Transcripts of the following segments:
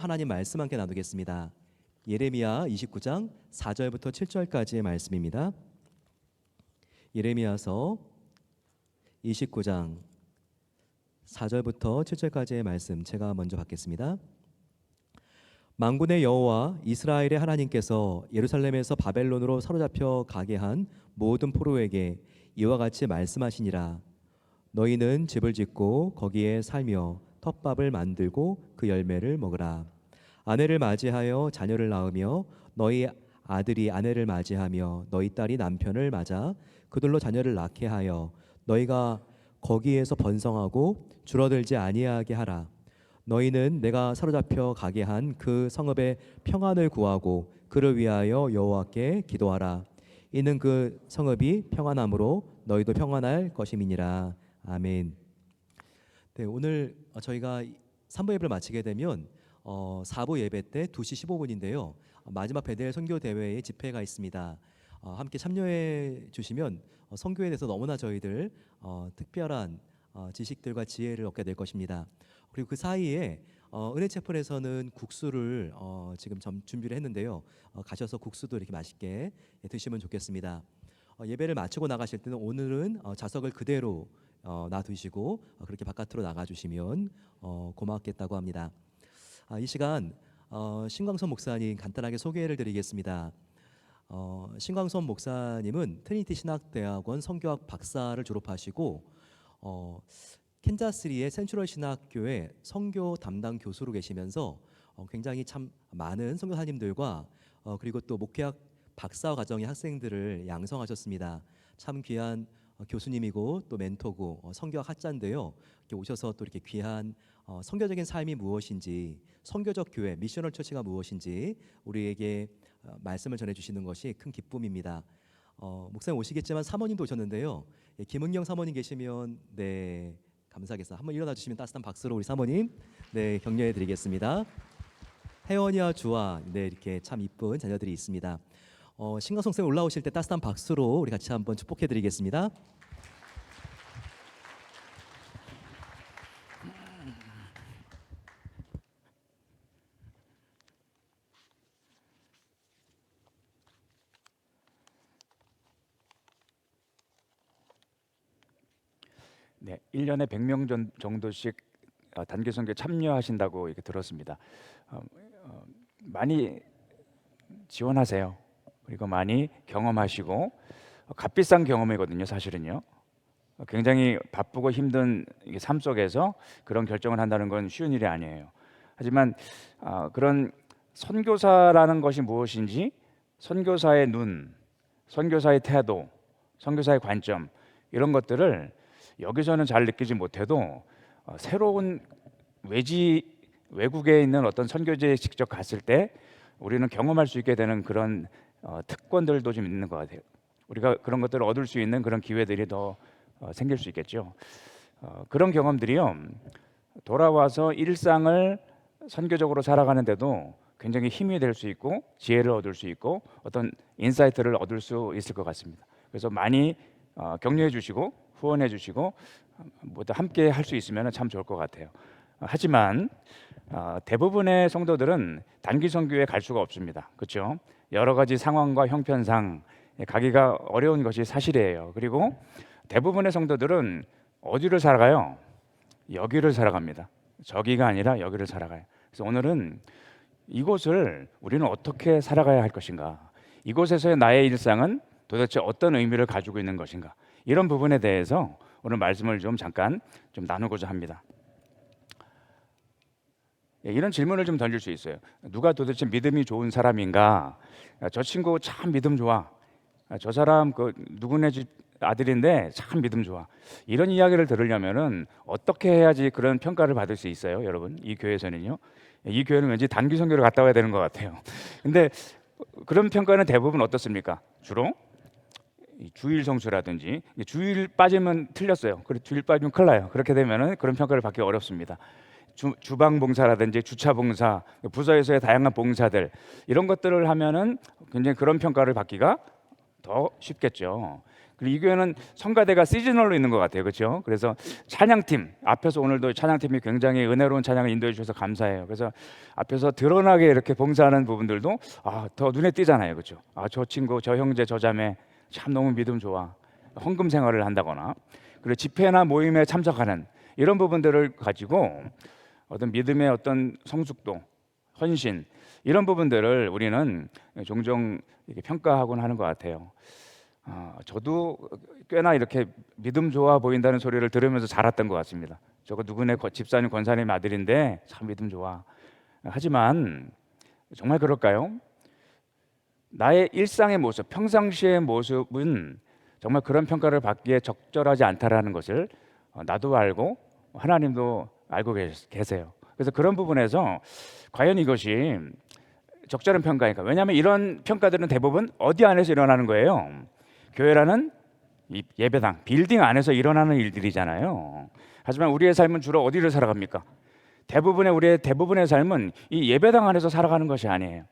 하나님 말씀 함께 나누겠습니다. 예레미야 29장 4절부터 7절까지의 말씀입니다. 예레미야서 29장 4절부터 7절까지의 말씀 제가 먼저 받겠습니다. 만군의 여호와 이스라엘의 하나님께서 예루살렘에서 바벨론으로 사로잡혀 가게 한 모든 포로에게 이와 같이 말씀하시니라. 너희는 집을 짓고 거기에 살며 텃밥을 만들고 그 열매를 먹으라. 아내를 맞이하여 자녀를 낳으며 너희 아들이 아내를 맞이하며 너희 딸이 남편을 맞아 그들로 자녀를 낳게 하여 너희가 거기에서 번성하고 줄어들지 아니하게 하라. 너희는 내가 사로잡혀 가게 한 그 성읍의 평안을 구하고 그를 위하여 여호와께 기도하라. 이는 그 성읍이 평안함으로 너희도 평안할 것임이니라. 아멘. 네, 오늘 저희가 3부 예배를 마치게 되면 4부 예배 때 2시 15분인데요. 마지막 베델 선교 대회의 집회가 있습니다. 함께 참여해 주시면 선교에 대해서 너무나 저희들 특별한 지식들과 지혜를 얻게 될 것입니다. 그리고 그 사이에 은혜채플에서는 국수를 지금 준비를 했는데요. 가셔서 국수도 이렇게 맛있게 드시면 좋겠습니다. 예배를 마치고 나가실 때는 오늘은 좌석을 그대로 놔두시고 그렇게 바깥으로 나가주시면 고맙겠다고 합니다. 이 시간 신광선 목사님 간단하게 소개를 드리겠습니다. 신광선 목사님은 트리니티 신학대학원 선교학 박사를 졸업하시고 캔자스리의 센트럴 신학교의 선교 담당 교수로 계시면서 굉장히 참 많은 선교사님들과 그리고 또 목회학 박사 과정의 학생들을 양성하셨습니다. 참 귀한 교수님이고 또 멘토고 선교학 학자인데요. 이렇게 오셔서 또 이렇게 귀한 선교적인 삶이 무엇인지, 선교적 교회, 미셔널 처치가 무엇인지 우리에게 말씀을 전해주시는 것이 큰 기쁨입니다. 목사님 오시겠지만 사모님도 오셨는데요. 김은경 사모님 계시면 네 감사하겠습니다. 한번 일어나 주시면 따뜻한 박수로 우리 사모님 네 격려해 드리겠습니다. 혜원이와 주아 네 이렇게 참 이쁜 자녀들이 있습니다. 신광성 쌤 올라오실 때 따뜻한 박수로 우리 같이 한번 축복해 드리겠습니다. 네, 1년에 100명 정도씩 단기 선교에 참여하신다고 이렇게 들었습니다. 많이 지원하세요. 그리고 많이 경험하시고 값비싼 경험이거든요, 사실은요. 굉장히 바쁘고 힘든 삶 속에서 그런 결정을 한다는 건 쉬운 일이 아니에요. 하지만 그런 선교사라는 것이 무엇인지, 선교사의 눈, 선교사의 태도, 선교사의 관점 이런 것들을 여기서는 잘 느끼지 못해도 새로운 외국에 있는 어떤 선교지에 직접 갔을 때 우리는 경험할 수 있게 되는 그런 특권들도 좀 있는 것 같아요. 우리가 그런 것들을 얻을 수 있는 그런 기회들이 더 생길 수 있겠죠. 그런 경험들이요, 돌아와서 일상을 선교적으로 살아가는데도 굉장히 힘이 될 수 있고 지혜를 얻을 수 있고 어떤 인사이트를 얻을 수 있을 것 같습니다. 그래서 많이 격려해 주시고 후원해 주시고 모두 함께 할 수 있으면 참 좋을 것 같아요. 하지만 대부분의 성도들은 단기 선교에 갈 수가 없습니다. 그렇죠? 여러 가지 상황과 형편상 가기가 어려운 것이 사실이에요. 그리고 대부분의 성도들은 어디를 살아가요? 여기를 살아갑니다. 저기가 아니라 여기를 살아가요. 그래서 오늘은 이곳을 우리는 어떻게 살아가야 할 것인가? 이곳에서의 나의 일상은 도대체 어떤 의미를 가지고 있는 것인가? 이런 부분에 대해서 오늘 말씀을 좀 잠깐 좀 나누고자 합니다. 이런 질문을 좀 던질 수 있어요. 누가 도대체 믿음이 좋은 사람인가? 저 친구 참 믿음 좋아. 저 사람 그 누구네 집 아들인데 참 믿음 좋아. 이런 이야기를 들으려면은 어떻게 해야지 그런 평가를 받을 수 있어요, 여러분? 이 교회에서는요. 이 교회는 왠지 단기 선교를 갔다 와야 되는 것 같아요. 근데 그런 평가는 대부분 어떻습니까? 주로 주일 성수라든지 주일 빠지면 틀렸어요. 그리고 주일 빠지면 큰일 나요. 그렇게 되면은 그런 평가를 받기 어렵습니다. 주방 봉사라든지 주차 봉사, 부서에서의 다양한 봉사들 이런 것들을 하면은 굉장히 그런 평가를 받기가 더 쉽겠죠. 그리고 이 교회는 성가대가 시즈널로 있는 것 같아요, 그렇죠? 그래서 찬양팀 앞에서 오늘도 찬양팀이 굉장히 은혜로운 찬양을 인도해 주셔서 감사해요. 그래서 앞에서 드러나게 이렇게 봉사하는 부분들도 더 눈에 띄잖아요, 그렇죠? 저 친구, 저 형제, 저 자매 참 너무 믿음 좋아. 헌금 생활을 한다거나, 그리고 집회나 모임에 참석하는 이런 부분들을 가지고 어떤 믿음의 어떤 성숙도, 헌신 이런 부분들을 우리는 종종 이렇게 평가하곤 하는 것 같아요. 저도 꽤나 이렇게 믿음 좋아 보인다는 소리를 들으면서 자랐던 것 같습니다. 저거 누구네 집사님 권사님 아들인데 참 믿음 좋아. 하지만 정말 그럴까요? 나의 일상의 모습, 평상시의 모습은 정말 그런 평가를 받기에 적절하지 않다라는 것을 나도 알고 하나님도 알고 계세요. 그래서 그런 부분에서 과연 이것이 적절한 평가인가? 왜냐하면 이런 평가들은 대부분 어디 안에서 일어나는 거예요? 교회라는 이 예배당, 빌딩 안에서 일어나는 일들이잖아요. 하지만 우리의 삶은 주로 어디를 살아갑니까? 우리의 대부분의 삶은 이 예배당 안에서 살아가는 것이 아니에요.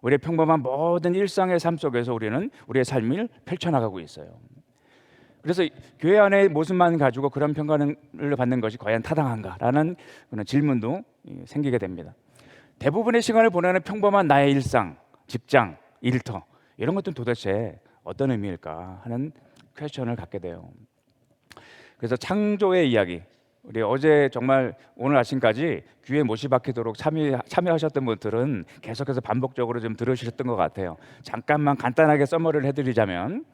우리의 평범한 모든 일상의 삶 속에서 우리는 우리의 삶을 펼쳐나가고 있어요. 그래서 교회 안의 모습만 가지고 그런 평가를 받는 것이 과연 타당한가라는 그런 질문도 생기게 됩니다. 대부분의 시간을 보내는 평범한 나의 일상, 직장, 일터 이런 것들은 도대체 어떤 의미일까 하는 퀘스천을 갖게 돼요. 그래서 창조의 이야기, 우리 어제 정말 오늘 아침까지 귀에 못이 박히도록 참여하셨던 분들은 계속해서 반복적으로 좀 들으셨던 것 같아요. 잠깐만 간단하게 서머리를 해드리자면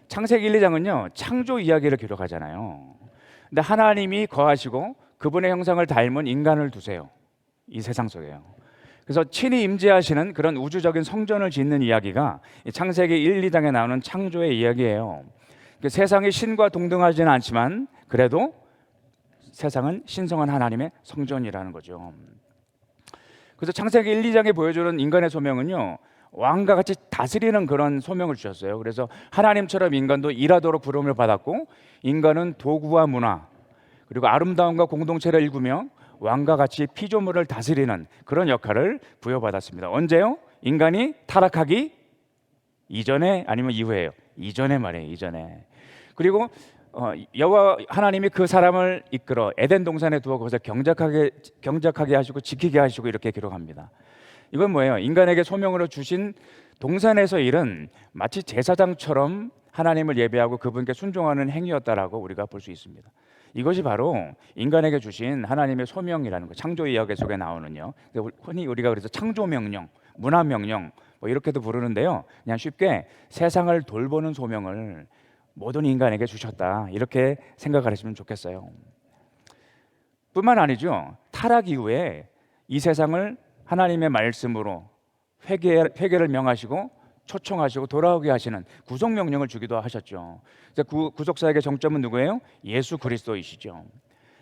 창세기 1, 2장은요 창조 이야기를 기록하잖아요. 근데 하나님이 거하시고 그분의 형상을 닮은 인간을 두세요, 이 세상 속에요. 그래서 친히 임재하시는 그런 우주적인 성전을 짓는 이야기가 창세기 1, 2장에 나오는 창조의 이야기예요. 세상이 신과 동등하지는 않지만 그래도 세상은 신성한 하나님의 성전이라는 거죠. 그래서 창세기 1, 2장에 보여주는 인간의 소명은요 왕과 같이 다스리는 그런 소명을 주셨어요. 그래서 하나님처럼 인간도 일하도록 부름을 받았고, 인간은 도구와 문화 그리고 아름다움과 공동체를 일구며 왕과 같이 피조물을 다스리는 그런 역할을 부여받았습니다. 언제요? 인간이 타락하기 이전에 아니면 이후에요? 이전에 말이에요. 이전에. 그리고 여호와 하나님이 그 사람을 이끌어 에덴 동산에 두어 거기서 경작하게 하시고 지키게 하시고 이렇게 기록합니다. 이건 뭐예요? 인간에게 소명으로 주신 동산에서 일은 마치 제사장처럼 하나님을 예배하고 그분께 순종하는 행위였다라고 우리가 볼 수 있습니다. 이것이 바로 인간에게 주신 하나님의 소명이라는 거, 창조 이야기 속에 나오는요. 흔히 우리가 그래서 창조 명령, 문화 명령 뭐 이렇게도 부르는데요. 그냥 쉽게 세상을 돌보는 소명을 모든 인간에게 주셨다, 이렇게 생각하시면 좋겠어요. 뿐만 아니죠. 타락 이후에 이 세상을 하나님의 말씀으로 회개를 명하시고 초청하시고 돌아오게 하시는 구속 명령을 주기도 하셨죠. 구속사역의 정점은 누구예요? 예수 그리스도이시죠.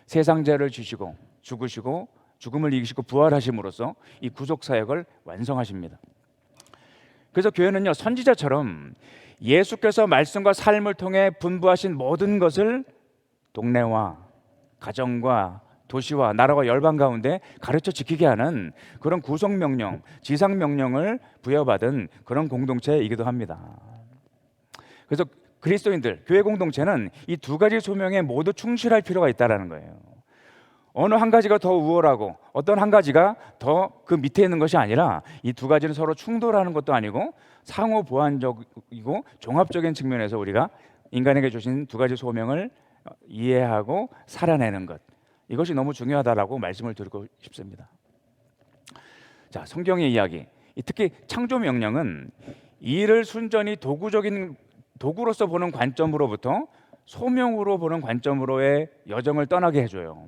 세상 죄를 지시고 죽으시고 죽음을 이기시고 부활하심으로써 이 구속사역을 완성하십니다. 그래서 교회는요 선지자처럼 예수께서 말씀과 삶을 통해 분부하신 모든 것을 동네와 가정과 도시와 나라와 열방 가운데 가르쳐 지키게 하는 그런 구속명령, 지상명령을 부여받은 그런 공동체이기도 합니다. 그래서 그리스도인들, 교회 공동체는 이 두 가지 소명에 모두 충실할 필요가 있다는 거예요. 어느 한 가지가 더 우월하고 어떤 한 가지가 더 그 밑에 있는 것이 아니라 이 두 가지는 서로 충돌하는 것도 아니고 상호 보완적이고 종합적인 측면에서 우리가 인간에게 주신 두 가지 소명을 이해하고 살아내는 것, 이것이 너무 중요하다라고 말씀을 드리고 싶습니다. 자, 성경의 이야기, 특히 창조 명령은 일을 순전히 도구로서 보는 관점으로부터 소명으로 보는 관점으로의 여정을 떠나게 해줘요.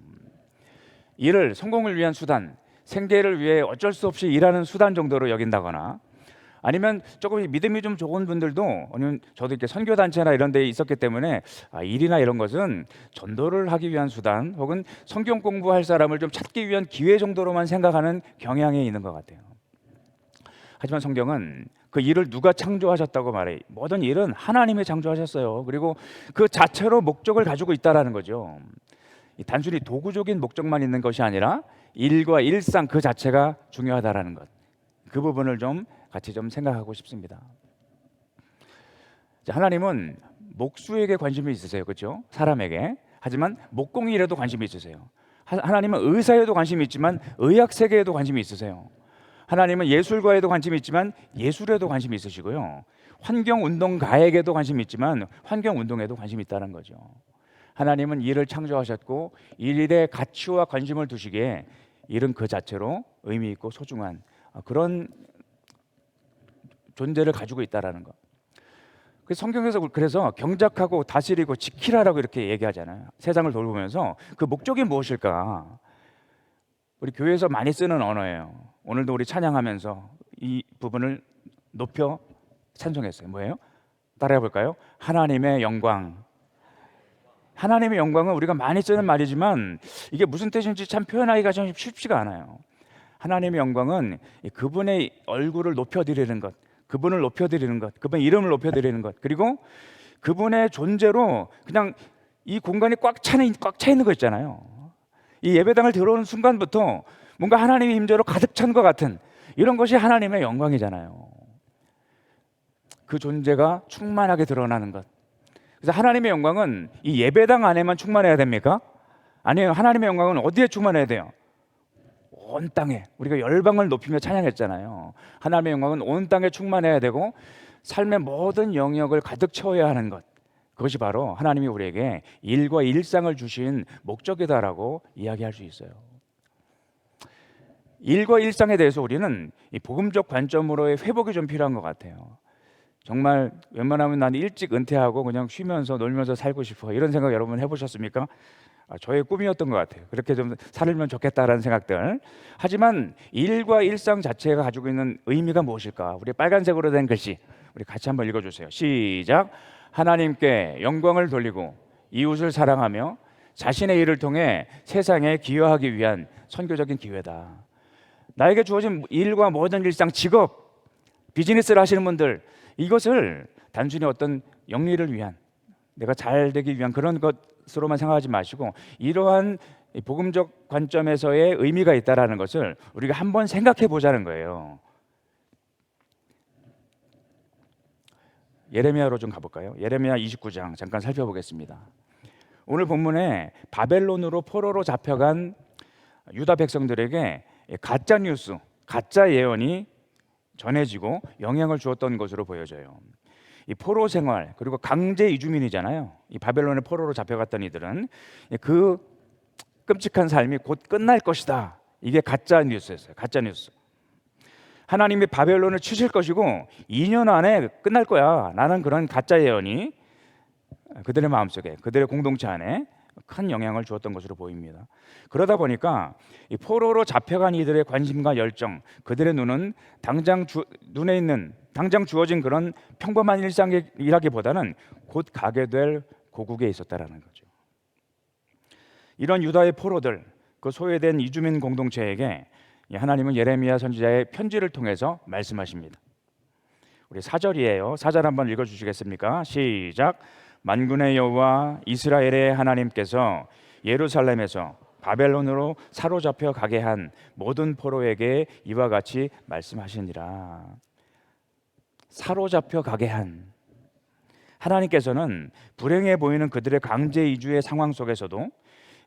일을 성공을 위한 수단, 생계를 위해 어쩔 수 없이 일하는 수단 정도로 여긴다거나, 아니면 조금 믿음이 좀 좋은 분들도, 아니면 저도 이렇게 선교단체나 이런 데 있었기 때문에 일이나 이런 것은 전도를 하기 위한 수단 혹은 성경 공부할 사람을 좀 찾기 위한 기회 정도로만 생각하는 경향이 있는 것 같아요. 하지만 성경은 그 일을 누가 창조하셨다고 말해요. 모든 일은 하나님이 창조하셨어요. 그리고 그 자체로 목적을 가지고 있다는 거죠. 단순히 도구적인 목적만 있는 것이 아니라 일과 일상 그 자체가 중요하다는 것, 그 부분을 좀 같이 좀 생각하고 싶습니다. 하나님은 목수에게 관심이 있으세요, 그렇죠? 사람에게. 하지만 목공일에도 관심이 있으세요. 하나님은 의사에도 관심이 있지만 의학 세계에도 관심이 있으세요. 하나님은 예술가에도 관심이 있지만 예술에도 관심이 있으시고요. 환경운동가에게도 관심이 있지만 환경운동에도 관심이 있다는 거죠. 하나님은 일을 창조하셨고 일에 가치와 관심을 두시기에 일은 그 자체로 의미 있고 소중한 그런 존재를 가지고 있다라는 거. 성경에서 그래서 경작하고 다스리고 지키라라고 이렇게 얘기하잖아요. 세상을 돌보면서 그 목적이 무엇일까? 우리 교회에서 많이 쓰는 언어예요. 오늘도 우리 찬양하면서 이 부분을 높여 찬송했어요. 뭐예요? 따라해 볼까요? 하나님의 영광. 하나님의 영광은 우리가 많이 쓰는 말이지만 이게 무슨 뜻인지 참 표현하기가 좀 쉽지가 않아요. 하나님의 영광은 그분의 얼굴을 높여드리는 것, 그분을 높여드리는 것, 그분의 이름을 높여드리는 것, 그리고 그분의 존재로 그냥 이 공간이 꽉 차 있는 거 있잖아요. 이 예배당을 들어오는 순간부터 뭔가 하나님의 임재로 가득 찬 것 같은 이런 것이 하나님의 영광이잖아요. 그 존재가 충만하게 드러나는 것. 그래서 하나님의 영광은 이 예배당 안에만 충만해야 됩니까? 아니에요. 하나님의 영광은 어디에 충만해야 돼요? 온 땅에. 우리가 열방을 높이며 찬양했잖아요. 하나님의 영광은 온 땅에 충만해야 되고 삶의 모든 영역을 가득 채워야 하는 것. 그것이 바로 하나님이 우리에게 일과 일상을 주신 목적이다라고 이야기할 수 있어요. 일과 일상에 대해서 우리는 이 복음적 관점으로의 회복이 좀 필요한 것 같아요. 정말 웬만하면 나는 일찍 은퇴하고 그냥 쉬면서 놀면서 살고 싶어 이런 생각 여러분 해보셨습니까? 저의 꿈이었던 것 같아요. 그렇게 좀 살면 좋겠다라는 생각들. 하지만 일과 일상 자체가 가지고 있는 의미가 무엇일까? 우리 빨간색으로 된 글씨 우리 같이 한번 읽어주세요. 시작. 하나님께 영광을 돌리고 이웃을 사랑하며 자신의 일을 통해 세상에 기여하기 위한 선교적인 기회다. 나에게 주어진 일과 모든 일상, 직업, 비즈니스를 하시는 분들 이것을 단순히 어떤 영리를 위한 내가 잘 되기 위한 그런 것으로만 생각하지 마시고 이러한 복음적 관점에서의 의미가 있다라는 것을 우리가 한번 생각해 보자는 거예요. 예레미야로 좀 가볼까요? 예레미야 29장 잠깐 살펴보겠습니다. 오늘 본문에 바벨론으로 포로로 잡혀간 유다 백성들에게 가짜 뉴스, 가짜 예언이 전해지고 영향을 주었던 것으로 보여져요. 이 포로 생활 그리고 강제 이주민이잖아요. 이 바벨론의 포로로 잡혀갔던 이들은 그 끔찍한 삶이 곧 끝날 것이다. 이게 가짜 뉴스였어요. 가짜 뉴스. 하나님이 바벨론을 치실 것이고 2년 안에 끝날 거야. 라는 그런 가짜 예언이 그들의 마음속에, 그들의 공동체 안에 큰 영향을 주었던 것으로 보입니다. 그러다 보니까 이 포로로 잡혀간 이들의 관심과 열정, 그들의 눈은 당장 주어진 그런 평범한 일상이라기보다는 곧 가게 될 고국에 있었다라는 거죠. 이런 유다의 포로들, 그 소외된 이주민 공동체에게 하나님은 예레미야 선지자의 편지를 통해서 말씀하십니다. 우리 4절이에요. 4절 한번 읽어주시겠습니까? 시작. 만군의 여호와 이스라엘의 하나님께서 예루살렘에서 바벨론으로 사로잡혀 가게 한 모든 포로에게 이와 같이 말씀하시니라. 사로잡혀 가게 한 하나님께서는 불행해 보이는 그들의 강제 이주의 상황 속에서도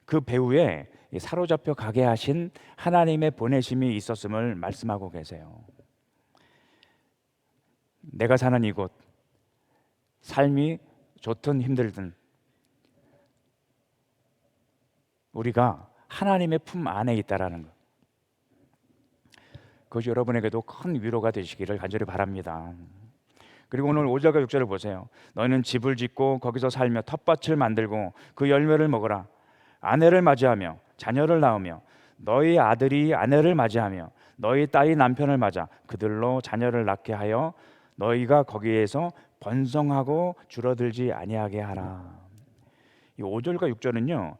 그 배후에 사로잡혀 가게 하신 하나님의 보내심이 있었음을 말씀하고 계세요. 내가 사는 이곳, 삶이 좋든 힘들든 우리가 하나님의 품 안에 있다라는 것, 그것이 여러분에게도 큰 위로가 되시기를 간절히 바랍니다. 그리고 오늘 5절과 6절을 보세요. 너희는 집을 짓고 거기서 살며 텃밭을 만들고 그 열매를 먹으라. 아내를 맞이하며 자녀를 낳으며 너희 아들이 아내를 맞이하며 너희 딸이 남편을 맞아 그들로 자녀를 낳게 하여 너희가 거기에서 번성하고 줄어들지 아니하게 하라. 이 5절과 6절은요,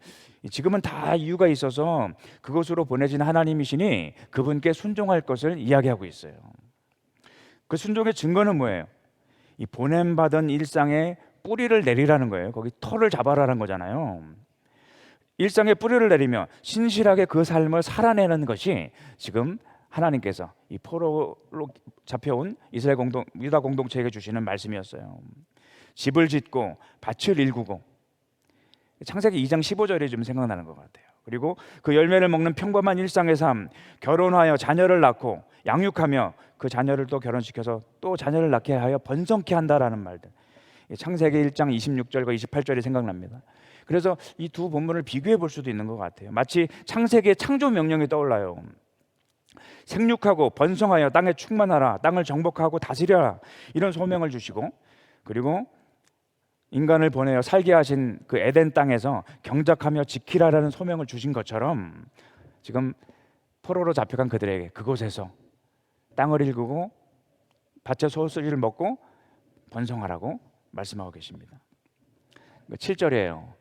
지금은 다 이유가 있어서 그곳으로 보내진 하나님이시니 그분께 순종할 것을 이야기하고 있어요. 그 순종의 증거는 뭐예요? 이 보냄받은 일상에 뿌리를 내리라는 거예요. 거기 터를 잡아라는 거잖아요. 일상에 뿌리를 내리며 신실하게 그 삶을 살아내는 것이 지금 하나님께서 이 포로로 잡혀온 이스라엘 유다 공동체에게 주시는 말씀이었어요. 집을 짓고 밭을 일구고. 창세기 2장 15절이 좀 생각나는 것 같아요. 그리고 그 열매를 먹는 평범한 일상의 삶, 결혼하여 자녀를 낳고 양육하며 그 자녀를 또 결혼시켜서 또 자녀를 낳게 하여 번성케 한다라는 말들. 창세기 1장 26절과 28절이 생각납니다. 그래서 이 두 본문을 비교해 볼 수도 있는 것 같아요. 마치 창세기의 창조 명령이 떠올라요. 생육하고 번성하여 땅에 충만하라, 땅을 정복하고 다스려라, 이런 소명을 주시고, 그리고 인간을 보내어 살게 하신 그 에덴 땅에서 경작하며 지키라라는 소명을 주신 것처럼 지금 포로로 잡혀간 그들에게 그곳에서 땅을 일구고 밭의 소수지를 먹고 번성하라고 말씀하고 계십니다. 7절이에요.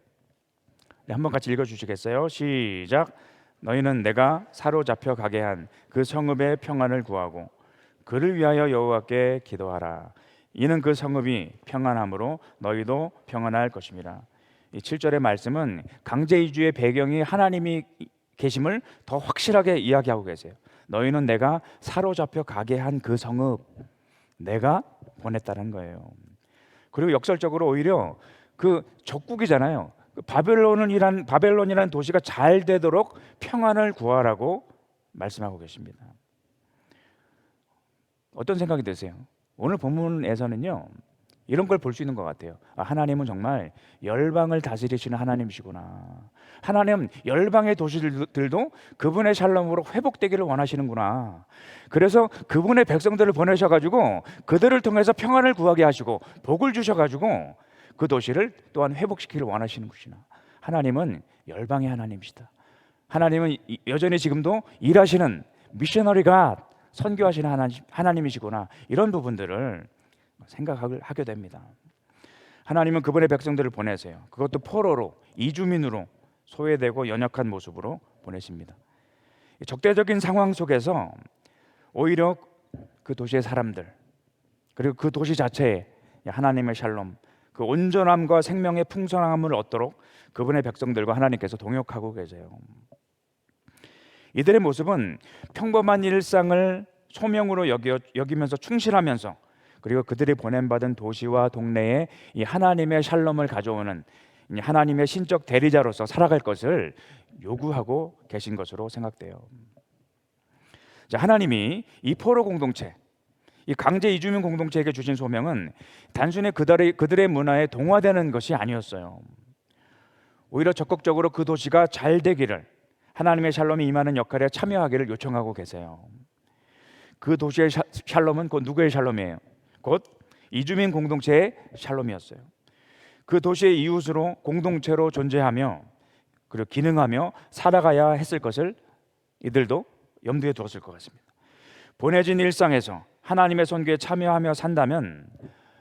한번 같이 읽어주시겠어요? 시작. 너희는 내가 사로잡혀 가게 한 그 성읍의 평안을 구하고 그를 위하여 여호와께 기도하라. 이는 그 성읍이 평안함으로 너희도 평안할 것입니다. 이 7절의 말씀은 강제 이주의 배경이 하나님이 계심을 더 확실하게 이야기하고 계세요. 너희는 내가 사로잡혀 가게 한 그 성읍, 내가 보냈다는 거예요. 그리고 역설적으로 오히려 그 적국이잖아요. 바벨론이라는 도시가 잘 되도록 평안을 구하라고 말씀하고 계십니다. 어떤 생각이 드세요? 오늘 본문에서는요, 이런 걸 볼 수 있는 것 같아요. 하나님은 정말 열방을 다스리시는 하나님이시구나. 하나님은 열방의 도시들도 그분의 샬롬으로 회복되기를 원하시는구나. 그래서 그분의 백성들을 보내셔가지고 그들을 통해서 평안을 구하게 하시고 복을 주셔가지고 그 도시를 또한 회복시키기를 원하시는 것이나, 하나님은 열방의 하나님이시다. 하나님은 여전히 지금도 일하시는 미셔너리가 선교하시는 하나님이시구나. 이런 부분들을 생각을 하게 됩니다. 하나님은 그분의 백성들을 보내세요. 그것도 포로로, 이주민으로 소외되고 연약한 모습으로 보내십니다. 적대적인 상황 속에서 오히려 그 도시의 사람들, 그리고 그 도시 자체에 하나님의 샬롬, 그 온전함과 생명의 풍성함을 얻도록 그분의 백성들과 하나님께서 동역하고 계세요. 이들의 모습은 평범한 일상을 소명으로 여기면서 충실하면서, 그리고 그들이 보냄받은 도시와 동네에 이 하나님의 샬롬을 가져오는 하나님의 신적 대리자로서 살아갈 것을 요구하고 계신 것으로 생각돼요. 하나님이 이 포로 공동체, 이 강제 이주민 공동체에게 주신 소명은 단순히 그들의 문화에 동화되는 것이 아니었어요. 오히려 적극적으로 그 도시가 잘 되기를, 하나님의 샬롬이 임하는 역할에 참여하기를 요청하고 계세요. 그 도시의 샬롬은 곧 누구의 샬롬이에요? 곧 이주민 공동체의 샬롬이었어요. 그 도시의 이웃으로 공동체로 존재하며 그리고 기능하며 살아가야 했을 것을 이들도 염두에 두었을 것 같습니다. 보내진 일상에서 하나님의 선교에 참여하며 산다면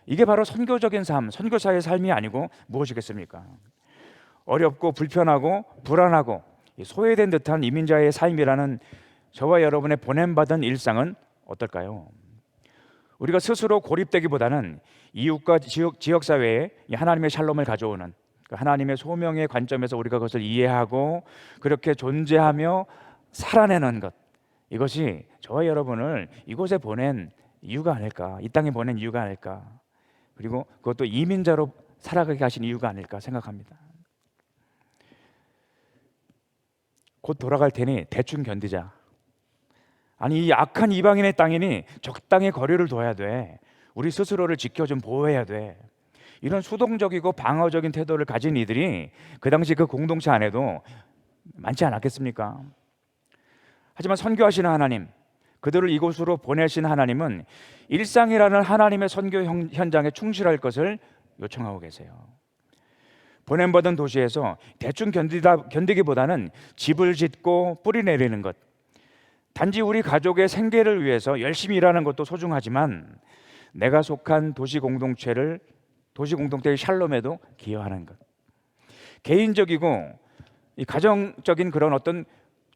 이게 바로 선교적인 삶, 선교사의 삶이 아니고 무엇이겠습니까? 어렵고 불편하고 불안하고 소외된 듯한 이민자의 삶이라는 저와 여러분의 보냄받은 일상은 어떨까요? 우리가 스스로 고립되기보다는 이웃과 지역사회에 하나님의 샬롬을 가져오는 하나님의 소명의 관점에서 우리가 그것을 이해하고 그렇게 존재하며 살아내는 것, 이것이 저와 여러분을 이곳에 보낸 이유가 아닐까, 이 땅에 보낸 이유가 아닐까, 그리고 그것도 이민자로 살아가게 하신 이유가 아닐까 생각합니다. 곧 돌아갈 테니 대충 견디자. 아니, 이 악한 이방인의 땅이니 적당히 거리를 둬야 돼. 우리 스스로를 지켜 좀 보호해야 돼. 이런 수동적이고 방어적인 태도를 가진 이들이 그 당시 그 공동체 안에도 많지 않았겠습니까? 하지만 선교하시는 하나님, 그들을 이곳으로 보내신 하나님은 일상이라는 하나님의 선교 현장에 충실할 것을 요청하고 계세요. 보냄받은 도시에서 대충 견디기보다는 집을 짓고 뿌리 내리는 것, 단지 우리 가족의 생계를 위해서 열심히 일하는 것도 소중하지만 내가 속한 도시 공동체의 샬롬에도 기여하는 것, 개인적이고 이 가정적인 그런 어떤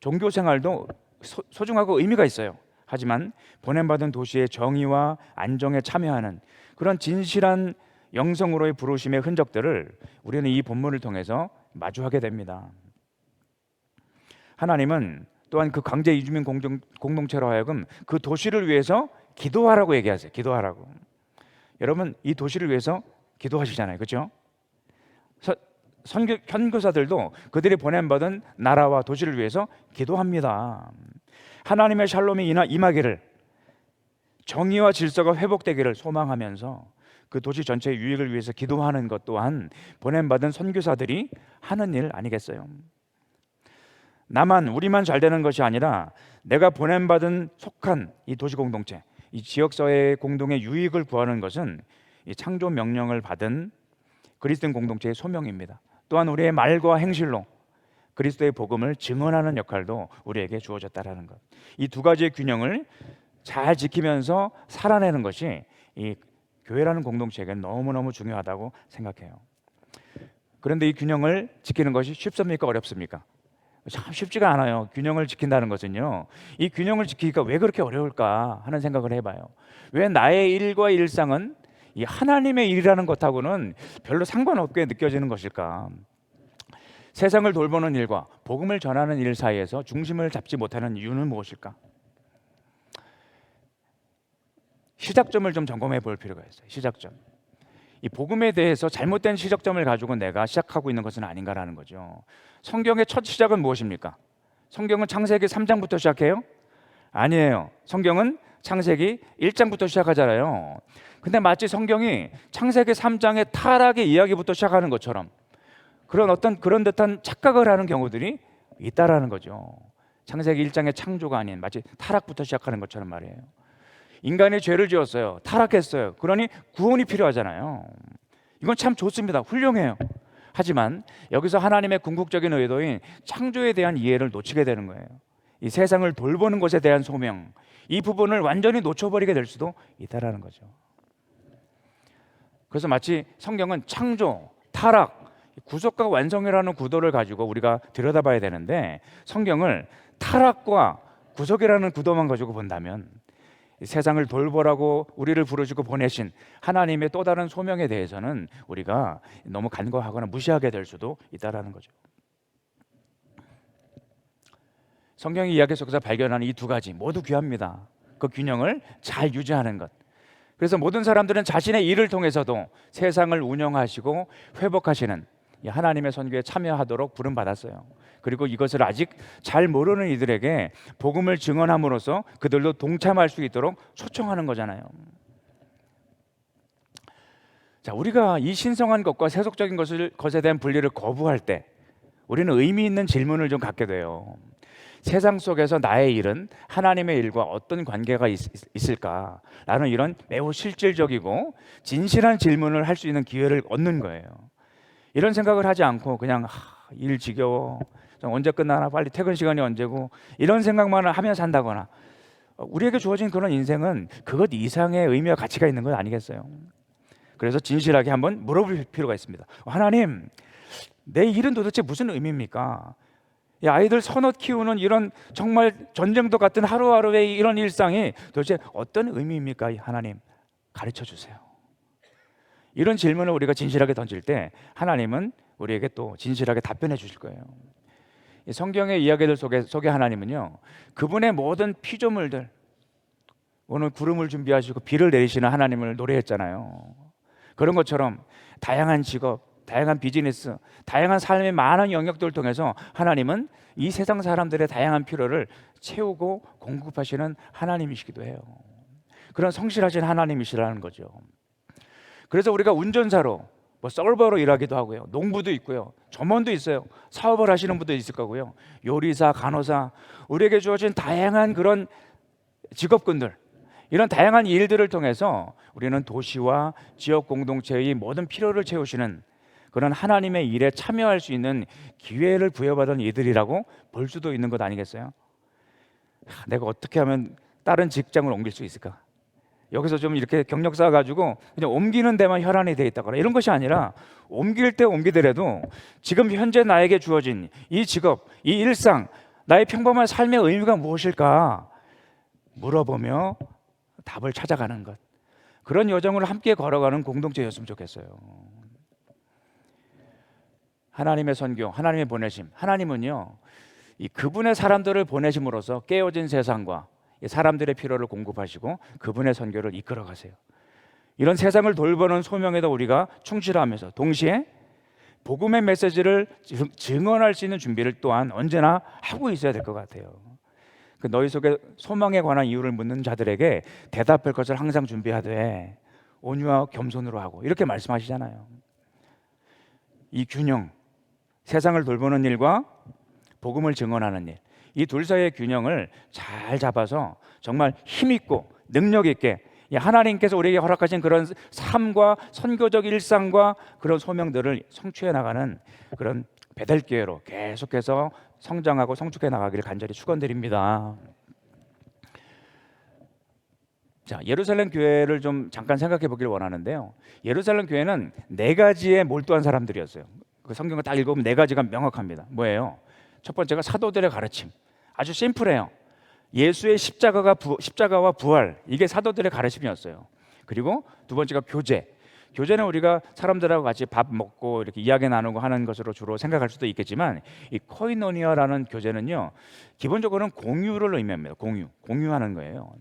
종교 생활도 소중하고 의미가 있어요. 하지만 보냄받은 도시의 정의와 안정에 참여하는 그런 진실한 영성으로의 부르심의 흔적들을 우리는 이 본문을 통해서 마주하게 됩니다. 하나님은 또한 그 강제 이주민 공동체로 하여금 그 도시를 위해서 기도하라고 얘기하세요. 기도하라고. 여러분, 이 도시를 위해서 기도하시잖아요. 그렇죠? 선교사들도 그들이 보냄받은 나라와 도시를 위해서 기도합니다. 하나님의 샬롬이 임하기를, 정의와 질서가 회복되기를 소망하면서 그 도시 전체의 유익을 위해서 기도하는 것 또한 보냄받은 선교사들이 하는 일 아니겠어요? 우리만 잘 되는 것이 아니라 내가 보냄받은 속한 이 도시 공동체, 이 지역사회 공동의 유익을 구하는 것은 이 창조 명령을 받은 그리스도인 공동체의 소명입니다. 또한 우리의 말과 행실로 그리스도의 복음을 증언하는 역할도 우리에게 주어졌다라는 것. 이 두 가지의 균형을 잘 지키면서 살아내는 것이 이 교회라는 공동체에게는 너무너무 중요하다고 생각해요. 그런데 이 균형을 지키는 것이 쉽습니까? 어렵습니까? 참 쉽지가 않아요. 균형을 지킨다는 것은요, 이 균형을 지키기가 왜 그렇게 어려울까 하는 생각을 해봐요. 왜 나의 일과 일상은 이 하나님의 일이라는 것하고는 별로 상관없게 느껴지는 것일까? 세상을 돌보는 일과 복음을 전하는 일 사이에서 중심을 잡지 못하는 이유는 무엇일까? 시작점을 좀 점검해 볼 필요가 있어요. 시작점. 이 복음에 대해서 잘못된 시작점을 가지고 내가 시작하고 있는 것은 아닌가라는 거죠. 성경의 첫 시작은 무엇입니까? 성경은 창세기 3장부터 시작해요? 아니에요. 성경은 창세기 1장부터 시작하잖아요. 근데 마치 성경이 창세기 3장의 타락의 이야기부터 시작하는 것처럼 그런 듯한 착각을 하는 경우들이 있다라는 거죠. 창세기 1장의 창조가 아닌 마치 타락부터 시작하는 것처럼 말이에요. 인간이 죄를 지었어요. 타락했어요. 그러니 구원이 필요하잖아요. 이건 참 좋습니다. 훌륭해요. 하지만 여기서 하나님의 궁극적인 의도인 창조에 대한 이해를 놓치게 되는 거예요. 이 세상을 돌보는 것에 대한 소명, 이 부분을 완전히 놓쳐버리게 될 수도 있다라는 거죠. 그래서 마치 성경은 창조, 타락, 구속과 완성이라는 구도를 가지고 우리가 들여다봐야 되는데, 성경을 타락과 구속이라는 구도만 가지고 본다면 세상을 돌보라고 우리를 부르시고 보내신 하나님의 또 다른 소명에 대해서는 우리가 너무 간과하거나 무시하게 될 수도 있다라는 거죠. 성경의 이야기 속에서 발견하는 이 두 가지 모두 귀합니다. 그 균형을 잘 유지하는 것. 그래서 모든 사람들은 자신의 일을 통해서도 세상을 운영하시고 회복하시는 이 하나님의 선교에 참여하도록 부름받았어요. 그리고 이것을 아직 잘 모르는 이들에게 복음을 증언함으로써 그들도 동참할 수 있도록 초청하는 거잖아요. 자, 우리가 이 신성한 것과 세속적인 것에 대한 분리를 거부할 때 우리는 의미 있는 질문을 좀 갖게 돼요. 세상 속에서 나의 일은 하나님의 일과 어떤 관계가 있을까라는 이런 매우 실질적이고 진실한 질문을 할 수 있는 기회를 얻는 거예요. 이런 생각을 하지 않고 그냥 일 지겨워, 언제 끝나나, 빨리 퇴근 시간이 언제고, 이런 생각만 하며 산다거나, 우리에게 주어진 그런 인생은 그것 이상의 의미와 가치가 있는 건 아니겠어요? 그래서 진실하게 한번 물어볼 필요가 있습니다. 하나님, 내 일은 도대체 무슨 의미입니까? 이 아이들 서너 키우는 이런 정말 전쟁터 같은 하루하루의 이런 일상이 도대체 어떤 의미입니까? 하나님, 가르쳐 주세요. 이런 질문을 우리가 진실하게 던질 때 하나님은 우리에게 또 진실하게 답변해 주실 거예요. 이 성경의 이야기들 속에 하나님은요, 그분의 모든 피조물들, 오늘 구름을 준비하시고 비를 내리시는 하나님을 노래했잖아요. 그런 것처럼 다양한 직업, 다양한 비즈니스, 다양한 삶의 많은 영역들을 통해서 하나님은 이 세상 사람들의 다양한 필요를 채우고 공급하시는 하나님이시기도 해요. 그런 성실하신 하나님이시라는 거죠. 그래서 우리가 운전사로, 서버로 일하기도 하고요, 농부도 있고요, 점원도 있어요, 사업을 하시는 분도 있을 거고요, 요리사, 간호사, 우리에게 주어진 다양한 그런 직업군들, 이런 다양한 일들을 통해서 우리는 도시와 지역 공동체의 모든 필요를 채우시는 그런 하나님의 일에 참여할 수 있는 기회를 부여받은 이들이라고 볼 수도 있는 것 아니겠어요? 내가 어떻게 하면 다른 직장을 옮길 수 있을까? 여기서 좀 이렇게 경력 쌓아가지고 그냥 옮기는 데만 혈안이 돼 있다거나 이런 것이 아니라, 옮길 때 옮기더라도 지금 현재 나에게 주어진 이 직업, 이 일상, 나의 평범한 삶의 의미가 무엇일까 물어보며 답을 찾아가는 것, 그런 여정을 함께 걸어가는 공동체였으면 좋겠어요. 하나님의 선교, 하나님의 보내심, 하나님은요, 이 그분의 사람들을 보내심으로써 깨어진 세상과 사람들의 필요를 공급하시고 그분의 선교를 이끌어 가세요. 이런 세상을 돌보는 소명에도 우리가 충실하면서 동시에 복음의 메시지를 증언할 수 있는 준비를 또한 언제나 하고 있어야 될 것 같아요. 너희 속에 소망에 관한 이유를 묻는 자들에게 대답할 것을 항상 준비하되 온유와 겸손으로 하고, 이렇게 말씀하시잖아요. 이 균형, 세상을 돌보는 일과 복음을 증언하는 일, 이 둘 사이의 균형을 잘 잡아서 정말 힘있고 능력 있게 하나님께서 우리에게 허락하신 그런 삶과 선교적 일상과 그런 소명들을 성취해 나가는 그런 베델교회로 계속해서 성장하고 성축해 나가기를 간절히 축원드립니다. 자, 예루살렘 교회를 좀 잠깐 생각해 보길 원하는데요. 예루살렘 교회는 4가지에 몰두한 사람들이었어요. 그 성경을 딱 읽어보면 4가지가 명확합니다. 뭐예요? 첫 번째가 사도들의 가르침. 아주 심플해요. 예수의 십자가와 부활, 이게 사도들의 가르침이었어요. 그리고 두 번째가 교제. 교제는 우리가 사람들하고 같이 밥 먹고 이렇게 이야기 나누고 하는 것으로 주로 생각할 수도 있겠지만, 이 코이노니아라는 교제는요, 기본적으로는 공유를 의미합니다. 공유하는 거예요.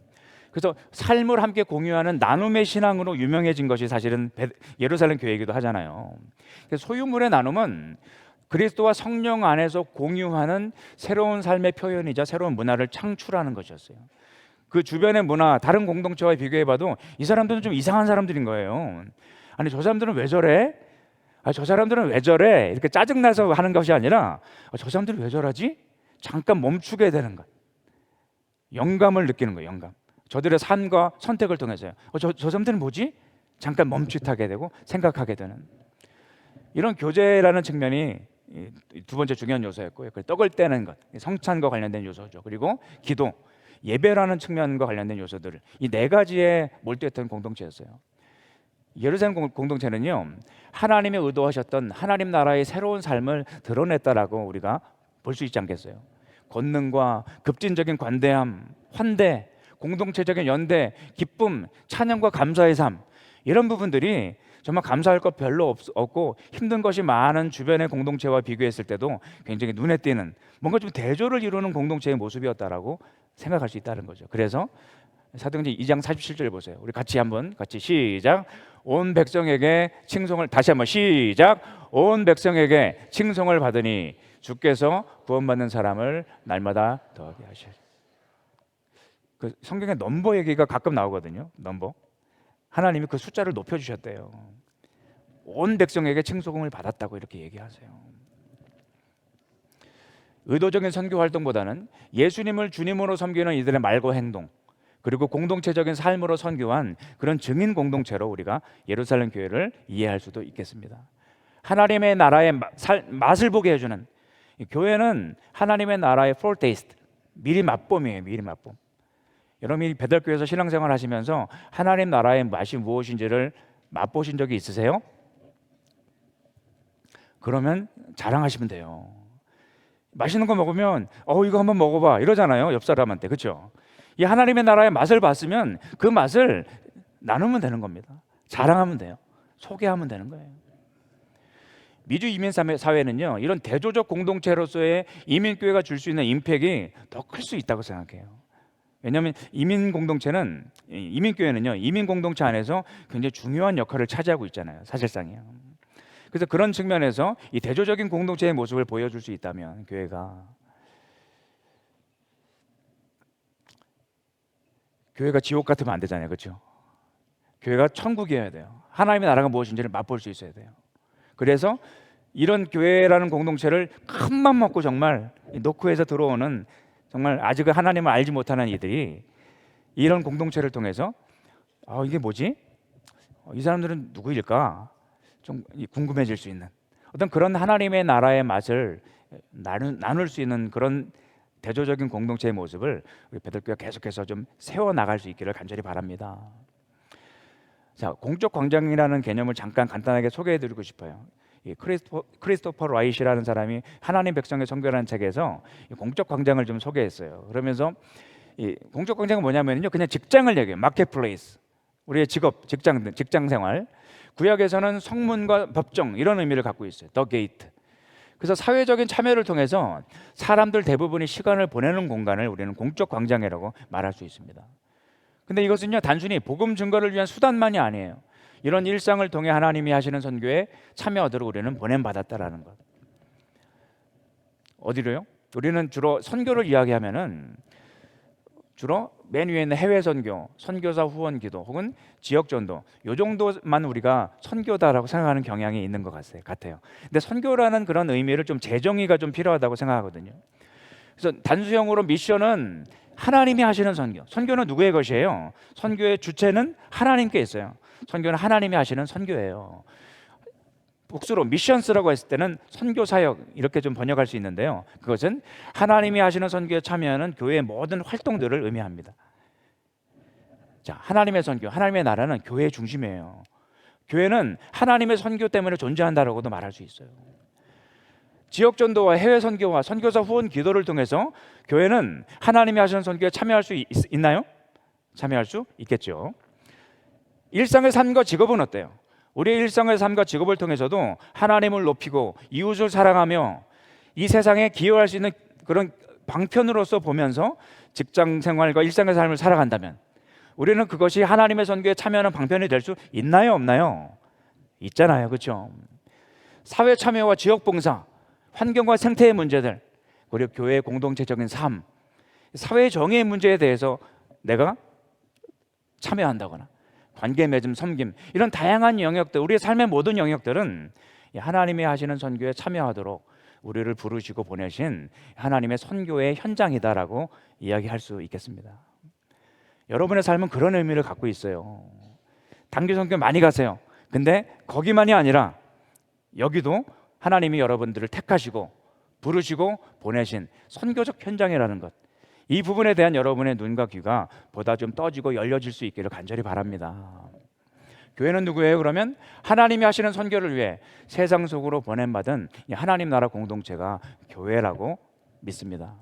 그래서 삶을 함께 공유하는 나눔의 신앙으로 유명해진 것이 사실은 예루살렘 교회이기도 하잖아요. 소유물의 나눔은 그리스도와 성령 안에서 공유하는 새로운 삶의 표현이자 새로운 문화를 창출하는 것이었어요. 그 주변의 문화, 다른 공동체와 비교해봐도 이 사람들은 좀 이상한 사람들인 거예요. 아니, 저 사람들은 왜 저래? 저 사람들은 왜 저래? 이렇게 짜증나서 하는 것이 아니라 저 사람들은 왜 저러지? 잠깐 멈추게 되는 것, 영감을 느끼는 거예요. 영감. 저들의 삶과 선택을 통해서요. 저 사람들은 뭐지? 잠깐 멈칫하게 되고 생각하게 되는 이런 교제라는 측면이 두 번째 중요한 요소였고요. 떡을 떼는 것, 성찬과 관련된 요소죠. 그리고 기도, 예배라는 측면과 관련된 요소들을 이 4가지에 몰두했던 공동체였어요. 예루살렘 공동체는요, 하나님이 의도하셨던 하나님 나라의 새로운 삶을 드러냈다라고 우리가 볼 수 있지 않겠어요? 권능과 급진적인 관대함, 환대, 공동체적인 연대, 기쁨, 찬양과 감사의 삶, 이런 부분들이 정말 감사할 것 별로 없고 힘든 것이 많은 주변의 공동체와 비교했을 때도 굉장히 눈에 띄는 뭔가 좀 대조를 이루는 공동체의 모습이었다라고 생각할 수 있다는 거죠. 그래서 사도행전 2장 47절 보세요. 우리 같이 시작. 온 백성에게 칭송을, 다시 한번 시작. 온 백성에게 칭송을 받으니 주께서 구원받는 사람을 날마다 더하게 하시리. 그 성경에 넘버 얘기가 가끔 나오거든요. 넘버. 하나님이 그 숫자를 높여주셨대요. 온 백성에게 칭송을 받았다고 이렇게 얘기하세요. 의도적인 선교 활동보다는 예수님을 주님으로 섬기는 이들의 말과 행동, 그리고 공동체적인 삶으로 선교한 그런 증인 공동체로 우리가 예루살렘 교회를 이해할 수도 있겠습니다. 하나님의 나라의 맛을 보게 해주는, 교회는 하나님의 나라의 foretaste, 미리 맛봄이에요. 미리 맛봄. 여러분이 베델교회에서 신앙생활 하시면서 하나님 나라의 맛이 무엇인지를 맛보신 적이 있으세요? 그러면 자랑하시면 돼요. 맛있는 거 먹으면 이거 한번 먹어봐 이러잖아요. 옆 사람한테. 그렇죠? 이 하나님의 나라의 맛을 봤으면 그 맛을 나누면 되는 겁니다. 자랑하면 돼요. 소개하면 되는 거예요. 미주 이민 사회는요, 이런 대조적 공동체로서의 이민교회가 줄 수 있는 임팩이 더 클 수 있다고 생각해요. 왜냐하면 이민교회는요, 이민 공동체 안에서 굉장히 중요한 역할을 차지하고 있잖아요. 사실상이요. 그래서 그런 측면에서 이 대조적인 공동체의 모습을 보여줄 수 있다면 교회가 지옥 같으면 안 되잖아요. 그렇죠? 교회가 천국이어야 돼요. 하나님의 나라가 무엇인지를 맛볼 수 있어야 돼요. 그래서 이런 교회라는 공동체를 큰맘 먹고 정말 노크에서 들어오는, 정말 아직은 하나님을 알지 못하는 이들이 이런 공동체를 통해서 이게 뭐지? 이 사람들은 누구일까? 좀 궁금해질 수 있는 어떤 그런 하나님의 나라의 맛을 나눌 수 있는 그런 대조적인 공동체의 모습을 우리 베들교회가 계속해서 좀 세워나갈 수 있기를 간절히 바랍니다. 자, 공적 광장이라는 개념을 잠깐 간단하게 소개해드리고 싶어요. 크리스토퍼 라이시라는 사람이 하나님 백성의 선교라는 책에서 공적 광장을 좀 소개했어요. 그러면서 이 공적 광장은 뭐냐면요, 그냥 직장을 얘기해요. 마켓플레이스, 우리의 직장 생활. 구약에서는 성문과 법정 이런 의미를 갖고 있어요. 더 게이트. 그래서 사회적인 참여를 통해서 사람들 대부분이 시간을 보내는 공간을 우리는 공적 광장이라고 말할 수 있습니다. 근데 이것은요, 단순히 복음 증거를 위한 수단만이 아니에요. 이런 일상을 통해 하나님이 하시는 선교에 참여하도록 우리는 보냄받았다라는 것. 어디로요? 우리는 주로 선교를 이야기하면은 주로 맨 위에 있는 해외 선교, 선교사 후원 기도 혹은 지역 전도, 요 정도만 우리가 선교다라고 생각하는 경향이 있는 것 같아요. 근데 선교라는 그런 의미를 좀 재정의가 좀 필요하다고 생각하거든요. 그래서 단수형으로 미션은 하나님이 하시는 선교. 선교는 누구의 것이에요? 선교의 주체는 하나님께 있어요. 선교는 하나님이 하시는 선교예요. 복수로 미션스라고 했을 때는 선교 사역 이렇게 좀 번역할 수 있는데요. 그것은 하나님이 하시는 선교에 참여하는 교회의 모든 활동들을 의미합니다. 자, 하나님의 선교, 하나님의 나라는 교회의 중심이에요. 교회는 하나님의 선교 때문에 존재한다라고도 말할 수 있어요. 지역 전도와 해외 선교와 선교사 후원 기도를 통해서 교회는 하나님이 하시는 선교에 참여할 수 있나요? 참여할 수 있겠죠. 일상의 삶과 직업은 어때요? 우리의 일상의 삶과 직업을 통해서도 하나님을 높이고 이웃을 사랑하며 이 세상에 기여할 수 있는 그런 방편으로서 보면서 직장 생활과 일상의 삶을 살아간다면 우리는 그것이 하나님의 선교에 참여하는 방편이 될 수 있나요? 없나요? 있잖아요. 그렇죠? 사회 참여와 지역 봉사, 환경과 생태의 문제들, 그리고 교회의 공동체적인 삶, 사회 정의의 문제에 대해서 내가 참여한다거나 관계 맺음, 섬김, 이런 다양한 영역들, 우리의 삶의 모든 영역들은 하나님이 하시는 선교에 참여하도록 우리를 부르시고 보내신 하나님의 선교의 현장이다라고 이야기할 수 있겠습니다. 여러분의 삶은 그런 의미를 갖고 있어요. 단기 선교 많이 가세요. 근데 거기만이 아니라 여기도 하나님이 여러분들을 택하시고 부르시고 보내신 선교적 현장이라는 것, 이 부분에 대한 여러분의 눈과 귀가 보다 좀 떠지고 열려질 수 있기를 간절히 바랍니다. 교회는 누구예요? 그러면 하나님이 하시는 선교를 위해 세상 속으로 보냄받은 하나님 나라 공동체가 교회라고 믿습니다.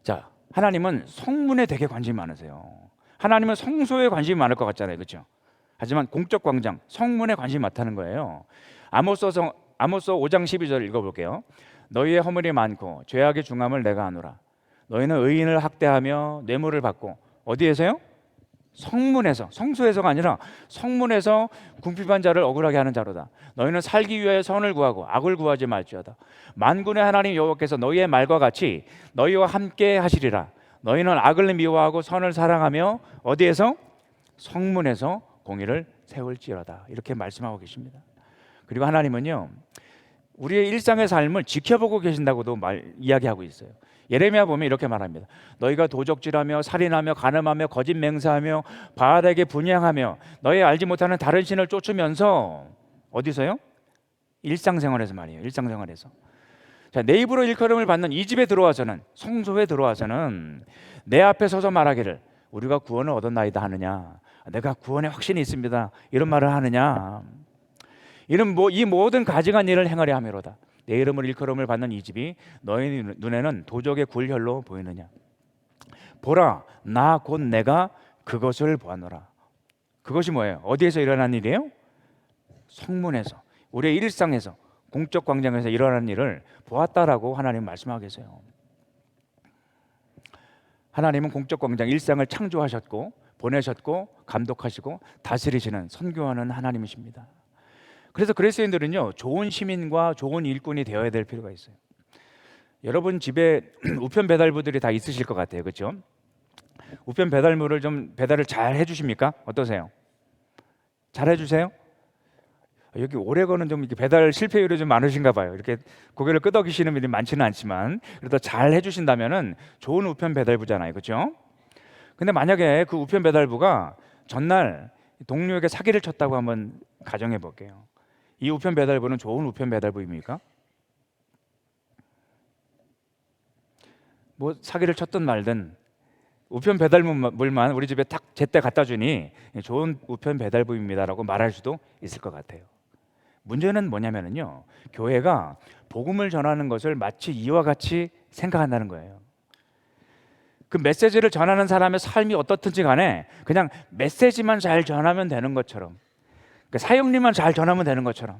자, 하나님은 성문에 되게 관심이 많으세요. 하나님은 성소에 관심이 많을 것 같잖아요. 그렇죠? 하지만 공적 광장, 성문에 관심이 많다는 거예요. 아모스 5장 12절 읽어볼게요. 너희의 허물이 많고 죄악의 중함을 내가 아노라. 너희는 의인을 학대하며 뇌물을 받고 어디에서요? 성문에서, 성소에서가 아니라 성문에서 궁핍한 자를 억울하게 하는 자로다. 너희는 살기 위하여 선을 구하고 악을 구하지 말지어다. 만군의 하나님 여호와께서 너희의 말과 같이 너희와 함께 하시리라. 너희는 악을 미워하고 선을 사랑하며 어디에서? 성문에서 공의를 세울지어다. 이렇게 말씀하고 계십니다. 그리고 하나님은요, 우리의 일상의 삶을 지켜보고 계신다고도 이야기하고 있어요. 예레미야 보면 이렇게 말합니다. 너희가 도적질하며 살인하며 간음하며 거짓 맹세하며 바알에게 분향하며 너희 알지 못하는 다른 신을 쫓으면서 어디서요? 일상생활에서 말이에요. 일상생활에서. 자, 내 입으로 일컬음을 받는 이 집에 들어와서는, 성소에 들어와서는 내 앞에 서서 말하기를 우리가 구원을 얻었나이다 하느냐, 내가 구원에 확신이 있습니다, 이런 말을 하느냐. 이는 이 모든 가증한 일을 행하려 함이로다. 내 이름을 일컬음을 받는 이 집이 너희 눈에는 도적의 굴혈로 보이느냐. 보라, 나 곧 내가 그것을 보았노라. 그것이 뭐예요? 어디에서 일어난 일이에요? 성문에서, 우리의 일상에서, 공적 광장에서 일어난 일을 보았다라고 하나님 말씀하고 계세요. 하나님은 공적 광장, 일상을 창조하셨고 보내셨고 감독하시고 다스리시는, 선교하는 하나님이십니다. 그래서 그리스도인들은요, 좋은 시민과 좋은 일꾼이 되어야 될 필요가 있어요. 여러분 집에 우편 배달부들이 다 있으실 것 같아요. 그렇죠? 우편 배달물을 좀 배달을 잘 해주십니까? 어떠세요? 잘 해주세요? 여기 오레건은 좀 이렇게 배달 실패율이 좀 많으신가 봐요. 이렇게 고개를 끄덕이시는 분들이 많지는 않지만 그래도 잘 해주신다면은 좋은 우편 배달부잖아요. 그렇죠? 근데 만약에 그 우편 배달부가 전날 동료에게 사기를 쳤다고 한번 가정해 볼게요. 이 우편 배달부는 좋은 우편 배달부입니까? 뭐 사기를 쳤든 말든 우편 배달물만 우리 집에 딱 제때 갖다 주니 좋은 우편 배달부입니다라고 말할 수도 있을 것 같아요. 문제는 뭐냐면요, 교회가 복음을 전하는 것을 마치 이와 같이 생각한다는 거예요. 그 메시지를 전하는 사람의 삶이 어떻든지 간에 그냥 메시지만 잘 전하면 되는 것처럼, 그 사역리만 잘 전하면 되는 것처럼,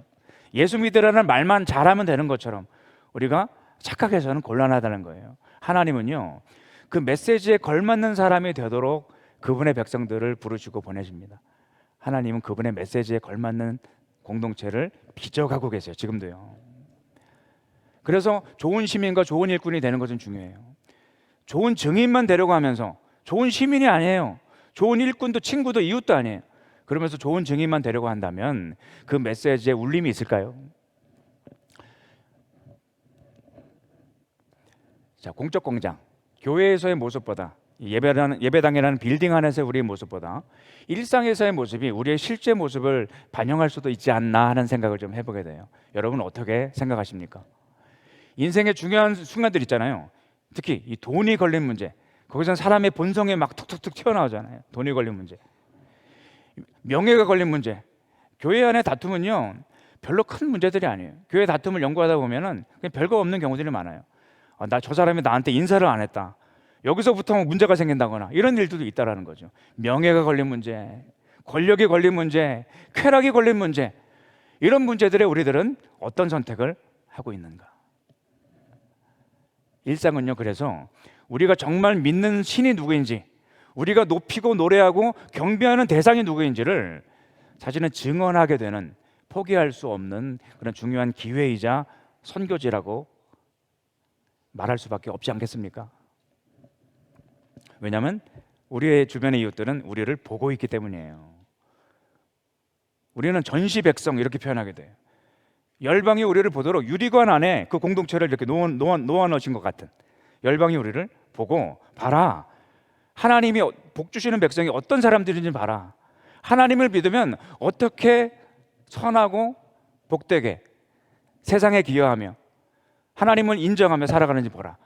예수 믿으라는 말만 잘하면 되는 것처럼 우리가 착각해서는 곤란하다는 거예요. 하나님은요, 그 메시지에 걸맞는 사람이 되도록 그분의 백성들을 부르시고 보내십니다. 하나님은 그분의 메시지에 걸맞는 공동체를 빚어가고 계세요. 지금도요. 그래서 좋은 시민과 좋은 일꾼이 되는 것은 중요해요. 좋은 증인만 데려가면서 좋은 시민이 아니에요. 좋은 일꾼도 친구도 이웃도 아니에요. 그러면서 좋은 증인만 데려고 한다면 그 메시지에 울림이 있을까요? 자, 공적 공장, 교회에서의 모습보다 예배당이라는 빌딩 안에서의 우리의 모습보다 일상에서의 모습이 우리의 실제 모습을 반영할 수도 있지 않나 하는 생각을 좀 해보게 돼요. 여러분 어떻게 생각하십니까? 인생의 중요한 순간들 있잖아요. 특히 이 돈이 걸린 문제, 거기서 사람의 본성이 막 툭툭툭 튀어나오잖아요. 돈이 걸린 문제, 명예가 걸린 문제. 교회 안의 다툼은요 별로 큰 문제들이 아니에요. 교회 다툼을 연구하다 보면은 그냥 별거 없는 경우들이 많아요. 나 저 사람이 나한테 인사를 안 했다, 여기서부터 문제가 생긴다거나 이런 일들도 있다라는 거죠. 명예가 걸린 문제, 권력이 걸린 문제, 쾌락이 걸린 문제, 이런 문제들에 우리들은 어떤 선택을 하고 있는가? 일상은요, 그래서 우리가 정말 믿는 신이 누구인지, 우리가 높이고 노래하고 경배하는 대상이 누구인지를 사실은 증언하게 되는, 포기할 수 없는 그런 중요한 기회이자 선교지라고 말할 수밖에 없지 않겠습니까? 왜냐하면 우리의 주변의 이웃들은 우리를 보고 있기 때문이에요. 우리는 전시 백성 이렇게 표현하게 돼요. 열방이 우리를 보도록 유리관 안에 그 공동체를 이렇게 놓아 놓으신 것 같은, 열방이 우리를 보고 봐라, 하나님이 복 주시는 백성이 어떤 사람들인지 봐라, 하나님을 믿으면 어떻게 선하고 복되게 세상에 기여하며 하나님을 인정하며 살아가는지 보라.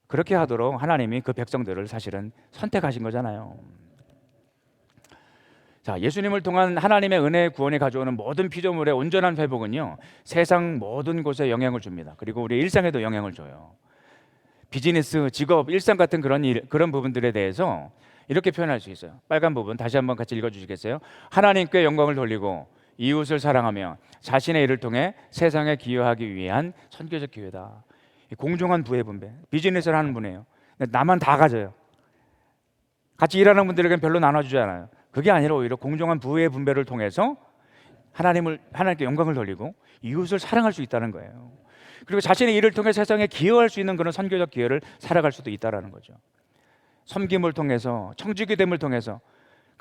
그렇게 하도록 하나님이 그 백성들을 사실은 선택하신 거잖아요. 자, 예수님을 통한 하나님의 은혜의 구원이 가져오는 모든 피조물의 온전한 회복은요, 세상 모든 곳에 영향을 줍니다. 그리고 우리 일상에도 영향을 줘요. 비즈니스, 직업, 일상 같은 그런 부분들에 대해서 이렇게 표현할 수 있어요. 빨간 부분 다시 한번 같이 읽어주시겠어요? 하나님께 영광을 돌리고 이웃을 사랑하며 자신의 일을 통해 세상에 기여하기 위한 선교적 기회다. 공정한 부의 분배, 비즈니스를 하는 분이에요. 나만 다 가져요. 같이 일하는 분들에게는 별로 나눠주지 않아요. 그게 아니라 오히려 공정한 부의 분배를 통해서 하나님께 영광을 돌리고 이웃을 사랑할 수 있다는 거예요. 그리고 자신의 일을 통해 세상에 기여할 수 있는 그런 선교적 기회를 살아갈 수도 있다는 거죠. 섬김을 통해서, 청지기 됨을 통해서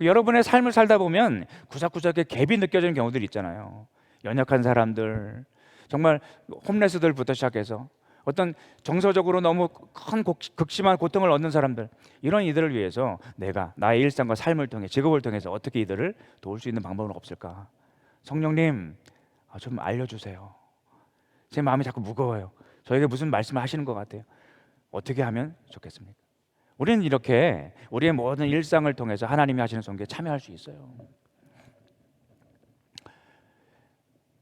여러분의 삶을 살다 보면 구석구석에 갭이 느껴지는 경우들이 있잖아요. 연약한 사람들, 정말 홈레스들부터 시작해서 어떤 정서적으로 너무 큰 극심한 고통을 얻는 사람들, 이런 이들을 위해서 내가 나의 일상과 삶을 통해, 직업을 통해서 어떻게 이들을 도울 수 있는 방법은 없을까? 성령님, 좀 알려주세요. 제 마음이 자꾸 무거워요. 저에게 무슨 말씀을 하시는 것 같아요. 어떻게 하면 좋겠습니까? 우리는 이렇게 우리의 모든 일상을 통해서 하나님이 하시는 선교에 참여할 수 있어요.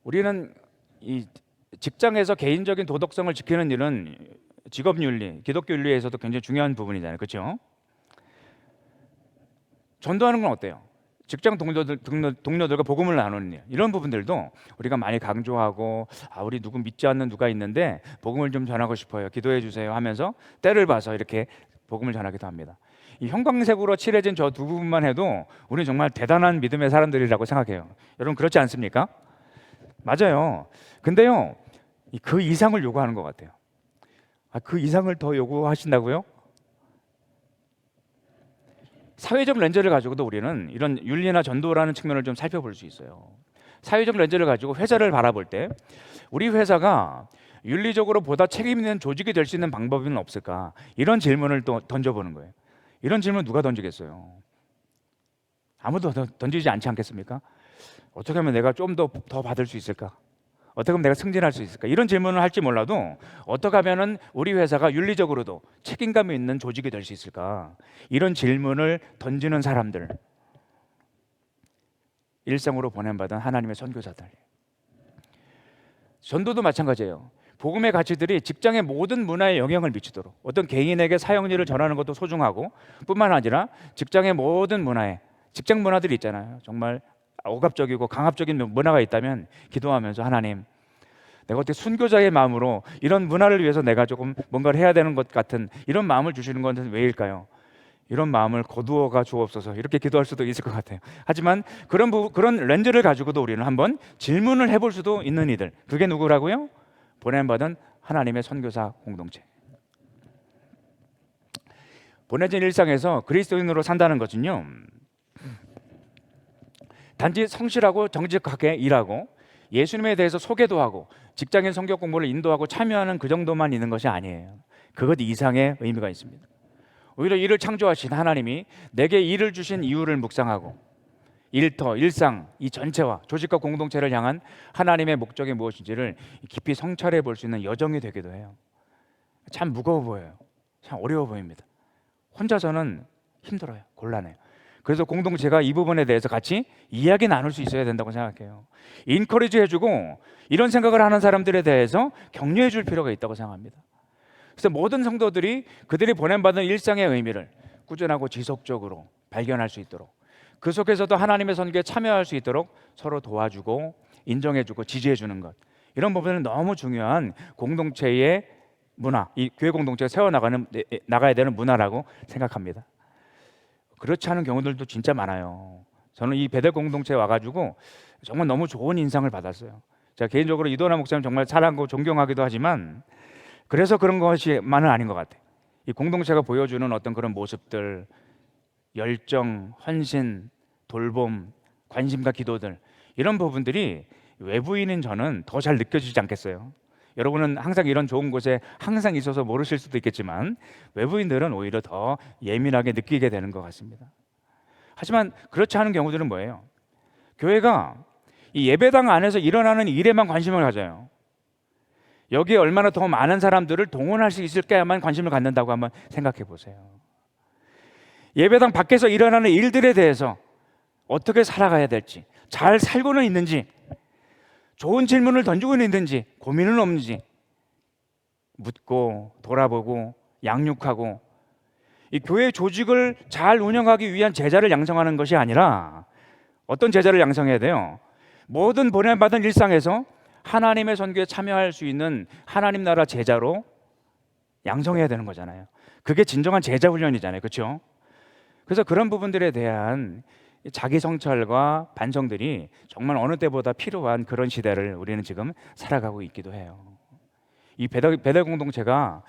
우리는 이 직장에서 개인적인 도덕성을 지키는 일은 직업윤리, 기독교 윤리에서도 굉장히 중요한 부분이잖아요. 그렇죠? 전도하는 건 어때요? 직장 동료들과 복음을 나누는 일, 이런 부분들도 우리가 많이 강조하고, 우리 누구 믿지 않는 누가 있는데 복음을 좀 전하고 싶어요, 기도해 주세요 하면서 때를 봐서 이렇게 복음을 전하기도 합니다. 이 형광색으로 칠해진 저 두 부분만 해도 우리는 정말 대단한 믿음의 사람들이라고 생각해요. 여러분 그렇지 않습니까? 맞아요. 근데요, 그 이상을 요구하는 것 같아요. 그 이상을 더 요구하신다고요? 사회적 렌즈를 가지고도 우리는 이런 윤리나 전도라는 측면을 좀 살펴볼 수 있어요. 사회적 렌즈를 가지고 회사를 바라볼 때 우리 회사가 윤리적으로 보다 책임 있는 조직이 될 수 있는 방법은 없을까? 이런 질문을 또 던져보는 거예요. 이런 질문 누가 던지겠어요? 아무도 던지지 않지 않겠습니까? 어떻게 하면 내가 좀 더 받을 수 있을까? 어떻게 하면 내가 승진할 수 있을까? 이런 질문을 할지 몰라도 어떻게 하면 우리 회사가 윤리적으로도 책임감 있는 조직이 될 수 있을까? 이런 질문을 던지는 사람들, 일상으로 보냄받은 하나님의 선교사들. 전도도 마찬가지예요. 복음의 가치들이 직장의 모든 문화에 영향을 미치도록, 어떤 개인에게 사형리를 전하는 것도 소중하고, 뿐만 아니라 직장의 모든 문화에, 직장 문화들이 있잖아요. 정말 억압적이고 강압적인 문화가 있다면 기도하면서, 하나님, 내가 어떻게 순교자의 마음으로 이런 문화를 위해서 내가 조금 뭔가를 해야 되는 것 같은 이런 마음을 주시는 것은 왜일까요? 이런 마음을 거두어가 주옵소서 이렇게 기도할 수도 있을 것 같아요. 하지만 그런 렌즈를 가지고도 우리는 한번 질문을 해볼 수도 있는 이들, 그게 누구라고요? 보냄받은 하나님의 선교사 공동체. 보내진 일상에서 그리스도인으로 산다는 것은요, 단지 성실하고 정직하게 일하고 예수님에 대해서 소개도 하고 직장인 성경 공부를 인도하고 참여하는 그 정도만 있는 것이 아니에요. 그것 이상의 의미가 있습니다. 오히려 이를 창조하신 하나님이 내게 일을 주신 이유를 묵상하고 일터, 일상, 이 전체와 조직과 공동체를 향한 하나님의 목적이 무엇인지를 깊이 성찰해 볼 수 있는 여정이 되기도 해요. 참 무거워 보여요. 참 어려워 보입니다. 혼자서는 힘들어요. 곤란해요. 그래서 공동체가 이 부분에 대해서 같이 이야기 나눌 수 있어야 된다고 생각해요. 인커리지 해주고 이런 생각을 하는 사람들에 대해서 격려해 줄 필요가 있다고 생각합니다. 그래서 모든 성도들이 그들이 보냄받은 일상의 의미를 꾸준하고 지속적으로 발견할 수 있도록, 그 속에서도 하나님의 선교에 참여할 수 있도록 서로 도와주고 인정해주고 지지해주는 것, 이런 부분은 너무 중요한 공동체의 문화, 이 교회 공동체가 나가야 되는 문화라고 생각합니다. 그렇지 않은 경우들도 진짜 많아요. 저는 이 베델 공동체에 와가지고 정말 너무 좋은 인상을 받았어요. 제가 개인적으로 이도나 목사님 정말 사랑하고 존경하기도 하지만 그래서 그런 것이만은 아닌 것 같아요. 이 공동체가 보여주는 어떤 그런 모습들, 열정, 헌신, 돌봄, 관심과 기도들, 이런 부분들이 외부인인 저는 더 잘 느껴지지 않겠어요? 여러분은 항상 이런 좋은 곳에 항상 있어서 모르실 수도 있겠지만 외부인들은 오히려 더 예민하게 느끼게 되는 것 같습니다. 하지만 그렇지 않은 경우들은 뭐예요? 교회가 이 예배당 안에서 일어나는 일에만 관심을 가져요. 여기에 얼마나 더 많은 사람들을 동원할 수 있을까야만 관심을 갖는다고 한번 생각해 보세요. 예배당 밖에서 일어나는 일들에 대해서 어떻게 살아가야 될지, 잘 살고는 있는지, 좋은 질문을 던지고는 있는지, 고민은 없는지 묻고 돌아보고 양육하고, 이 교회 조직을 잘 운영하기 위한 제자를 양성하는 것이 아니라 어떤 제자를 양성해야 돼요? 모든 보냄받은 일상에서 하나님의 선교에 참여할 수 있는 하나님 나라 제자로 양성해야 되는 거잖아요. 그게 진정한 제자 훈련이잖아요. 그렇죠? 그래서 그런 부분들에 대한 자기 성찰과 반성들이 정말 어느 때보다 필요한 그런 시대를 우리는 지금 살아가고 있기도 해요. 이 배달 공동체가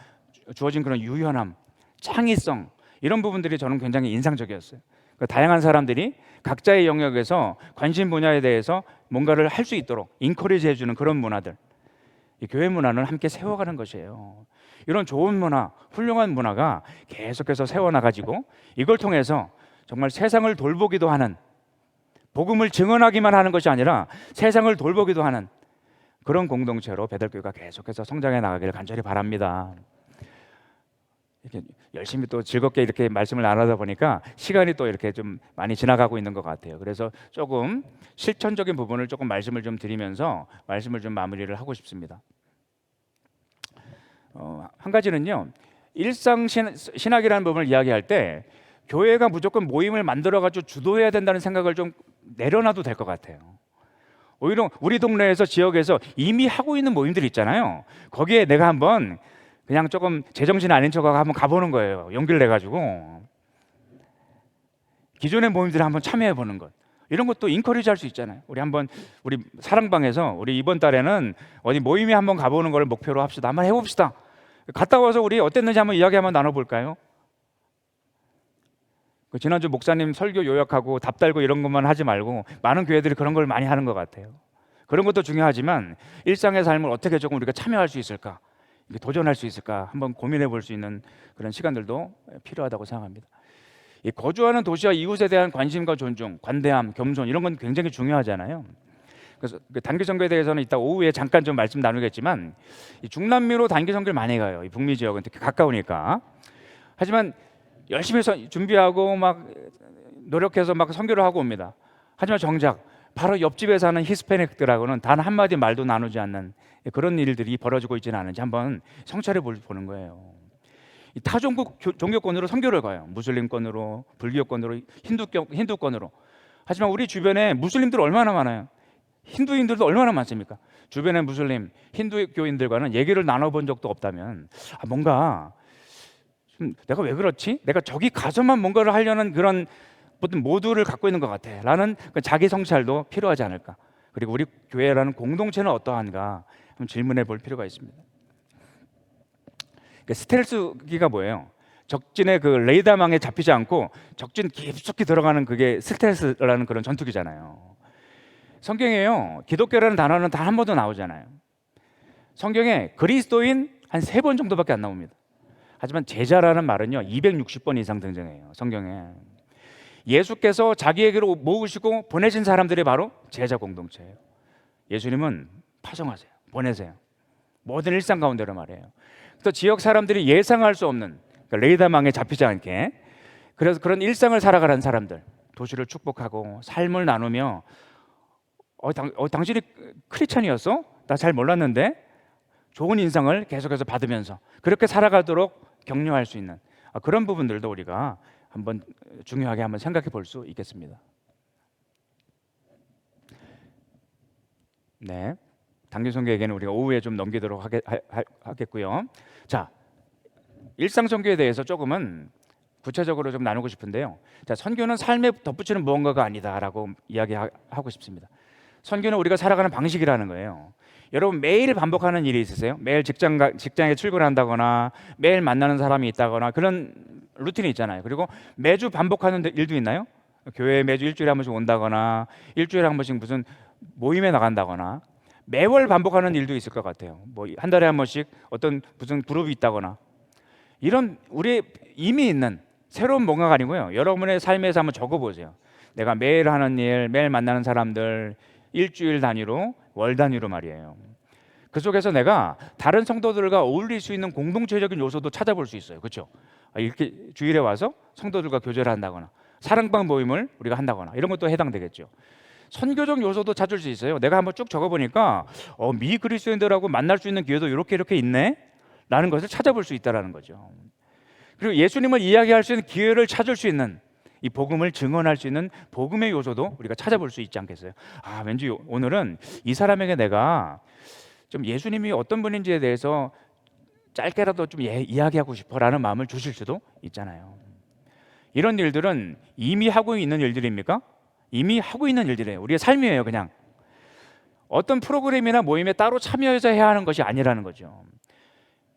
주어진 그런 유연함, 창의성, 이런 부분들이 저는 굉장히 인상적이었어요. 다양한 사람들이 각자의 영역에서 관심 분야에 대해서 뭔가를 할 수 있도록 인커리지 해주는 그런 문화들, 이 교회 문화는 함께 세워가는 것이에요. 이런 좋은 문화, 훌륭한 문화가 계속해서 세워나가지고 이걸 통해서 정말 세상을 돌보기도 하는, 복음을 증언하기만 하는 것이 아니라 세상을 돌보기도 하는 그런 공동체로 배달교회가 계속해서 성장해 나가기를 간절히 바랍니다. 이렇게 열심히 또 즐겁게 이렇게 말씀을 나누다 보니까 시간이 또 이렇게 좀 많이 지나가고 있는 것 같아요. 그래서 조금 실천적인 부분을 조금 말씀을 좀 드리면서 말씀을 좀 마무리를 하고 싶습니다. 한 가지는요, 일상 신학이라는 부분을 이야기할 때 교회가 무조건 모임을 만들어가지고 주도해야 된다는 생각을 좀 내려놔도 될 것 같아요. 오히려 우리 동네에서 지역에서 이미 하고 있는 모임들이 있잖아요. 거기에 내가 한번 그냥 조금 제정신 아닌 척하고 한번 가보는 거예요. 용기를 내가지고 기존의 모임들에 한번 참여해 보는 것, 이런 것도 인커리지 할 수 있잖아요. 우리 사랑방에서 우리 이번 달에는 어디 모임에 한번 가보는 걸 목표로 합시다. 한번 해봅시다. 갔다 와서 우리 어땠는지 한번 이야기 한번 나눠볼까요? 지난주 목사님 설교 요약하고 답 달고 이런 것만 하지 말고 많은 교회들이 그런 걸 많이 하는 것 같아요. 그런 것도 중요하지만 일상의 삶을 어떻게 조금 우리가 참여할 수 있을까, 도전할 수 있을까 한번 고민해 볼 수 있는 그런 시간들도 필요하다고 생각합니다. 이 거주하는 도시와 이웃에 대한 관심과 존중, 관대함, 겸손, 이런 건 굉장히 중요하잖아요. 그래서 단기 선교에 대해서는 이따 오후에 잠깐 좀 말씀 나누겠지만 이 중남미로 단기 선교를 많이 가요. 이 북미 지역은 특히 가까우니까. 하지만 열심히 준비하고 막 노력해서 막 선교를 하고 옵니다. 하지만 정작 바로 옆집에 사는 히스패닉들하고는 단 한마디 말도 나누지 않는 그런 일들이 벌어지고 있지는 않은지 한번 성찰해 보는 거예요. 타종국 종교권으로 선교를 가요. 무슬림권으로, 불교권으로, 힌두권으로. 하지만 우리 주변에 무슬림들 얼마나 많아요. 힌두인들도 얼마나 많습니까? 주변의 무슬림, 힌두교인들과는 얘기를 나눠본 적도 없다면 뭔가 내가 왜 그렇지? 내가 저기 가서만 뭔가를 하려는 그런 어떤 모두를 갖고 있는 것 같아 라는 그 자기 성찰도 필요하지 않을까. 그리고 우리 교회라는 공동체는 어떠한가 한번 질문해 볼 필요가 있습니다. 그러니까 스텔스기가 뭐예요? 적진의 그 레이더망에 잡히지 않고 적진 깊숙이 들어가는 그게 스텔스라는 그런 전투기잖아요. 성경에요, 기독교라는 단어는 단 한 번도 나오잖아요. 성경에 그리스도인 한 3번 정도밖에 안 나옵니다. 하지만 제자라는 말은요 260번 이상 등장해요, 성경에. 예수께서 자기에게로 모으시고 보내신 사람들이 바로 제자 공동체예요. 예수님은 파송하세요, 보내세요. 모든 일상 가운데로 말이에요. 또 지역 사람들이 예상할 수 없는, 그러니까 레이더망에 잡히지 않게, 그래서 그런 일상을 살아가는 사람들, 도시를 축복하고 삶을 나누며 당신이 크리스찬이었어? 나 잘 몰랐는데? 좋은 인상을 계속해서 받으면서 그렇게 살아가도록 격려할 수 있는 그런 부분들도 우리가 한번 중요하게 한번 생각해 볼 수 있겠습니다. 네, 당기선교에게는 우리가 오후에 좀 넘기도록 하겠고요. 자, 일상선교에 대해서 조금은 구체적으로 좀 나누고 싶은데요. 자, 선교는 삶에 덧붙이는 무언가가 아니다라고 이야기하고 싶습니다. 선교는 우리가 살아가는 방식이라는 거예요. 여러분 매일 반복하는 일이 있으세요? 매일 직장에 출근한다거나 매일 만나는 사람이 있다거나 그런 루틴이 있잖아요. 그리고 매주 반복하는 일도 있나요? 교회에 매주 일주일에 한 번씩 온다거나 일주일에 한 번씩 무슨 모임에 나간다거나 매월 반복하는 일도 있을 것 같아요. 뭐 한 달에 한 번씩 어떤 무슨 그룹이 있다거나 이런 우리 이미 있는 새로운 뭔가가 아니고요. 여러분의 삶에서 한번 적어보세요. 내가 매일 하는 일, 매일 만나는 사람들, 일주일 단위로, 월 단위로 말이에요. 그 속에서 내가 다른 성도들과 어울릴 수 있는 공동체적인 요소도 찾아볼 수 있어요. 그렇죠? 이렇게 주일에 와서 성도들과 교제를 한다거나 사랑방 모임을 우리가 한다거나 이런 것도 해당되겠죠. 선교적 요소도 찾을 수 있어요. 내가 한번 쭉 적어보니까 미 그리스도인들하고 만날 수 있는 기회도 이렇게 있네 라는 것을 찾아볼 수 있다는 거죠. 그리고 예수님을 이야기할 수 있는 기회를 찾을 수 있는, 이 복음을 증언할 수 있는 복음의 요소도 우리가 찾아볼 수 있지 않겠어요? 왠지 오늘은 이 사람에게 내가 좀 예수님이 어떤 분인지에 대해서 짧게라도 좀 이야기하고 싶어라는 마음을 주실 수도 있잖아요. 이런 일들은 이미 하고 있는 일들입니까? 이미 하고 있는 일들이에요. 우리의 삶이에요. 그냥 어떤 프로그램이나 모임에 따로 참여해서 해야 하는 것이 아니라는 거죠.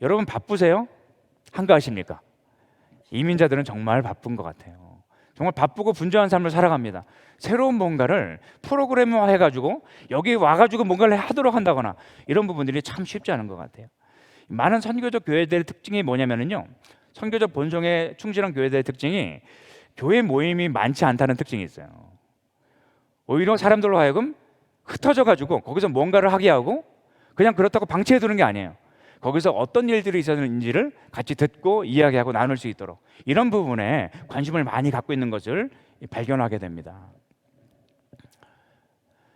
여러분 바쁘세요? 한가하십니까? 이민자들은 정말 바쁜 것 같아요. 정말 바쁘고 분주한 삶을 살아갑니다. 새로운 뭔가를 프로그램화 해가지고 여기 와가지고 뭔가를 하도록 한다거나 이런 부분들이 참 쉽지 않은 것 같아요. 많은 선교적 교회들의 특징이 뭐냐면요, 선교적 본성에 충실한 교회들의 특징이 교회 모임이 많지 않다는 특징이 있어요. 오히려 사람들로 하여금 흩어져가지고 거기서 뭔가를 하게 하고 그냥 그렇다고 방치해 두는 게 아니에요. 거기서 어떤 일들이 있었는지를 같이 듣고 이야기하고 나눌 수 있도록 이런 부분에 관심을 많이 갖고 있는 것을 발견하게 됩니다.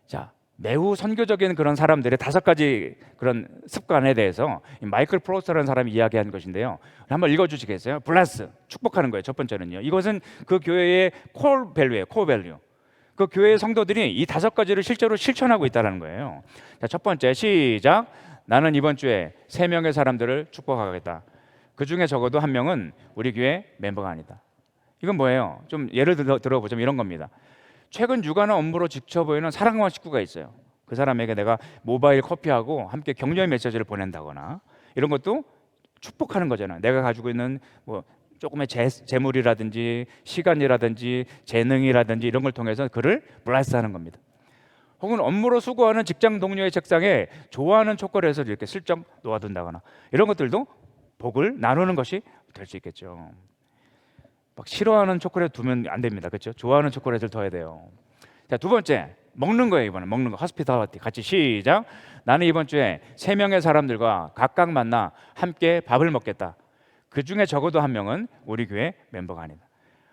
자, 매우 선교적인 그런 사람들의 5가지 그런 습관에 대해서 마이클 프로스트라는 사람이 이야기한 것인데요. 한번 읽어주시겠어요? 블레스, 축복하는 거예요. 첫 번째는요. 이것은 그 교회의 콜 밸류예요. 콜 밸류. 그 교회의 성도들이 이 5가지를 실제로 실천하고 있다는 거예요. 자, 첫 번째 시작. 나는 이번 주에 3명의 사람들을 축복하겠다. 그 중에 적어도 1명은 우리 교회 멤버가 아니다. 이건 뭐예요? 좀 예를 들어보자면 이런 겁니다. 최근 육아나 업무로 지쳐 보이는 사랑하는 식구가 있어요. 그 사람에게 내가 모바일 커피하고 함께 격려의 메시지를 보낸다거나 이런 것도 축복하는 거잖아요. 내가 가지고 있는 뭐 조금의 재물이라든지 시간이라든지 재능이라든지 이런 걸 통해서 그를 블레스하는 겁니다. 혹은 업무로 수고하는 직장 동료의 책상에 좋아하는 초콜릿을 이렇게 슬쩍 놓아둔다거나 이런 것들도 복을 나누는 것이 될 수 있겠죠. 막 싫어하는 초콜릿 두면 안 됩니다. 그렇죠? 좋아하는 초콜릿을 둬야 돼요. 자, 두 번째 먹는 거예요. 이번에 먹는 거, 호스피탈리티. 같이 시작. 나는 이번 주에 3명의 사람들과 각각 만나 함께 밥을 먹겠다. 그 중에 적어도 1명은 우리 교회 멤버가 아니다.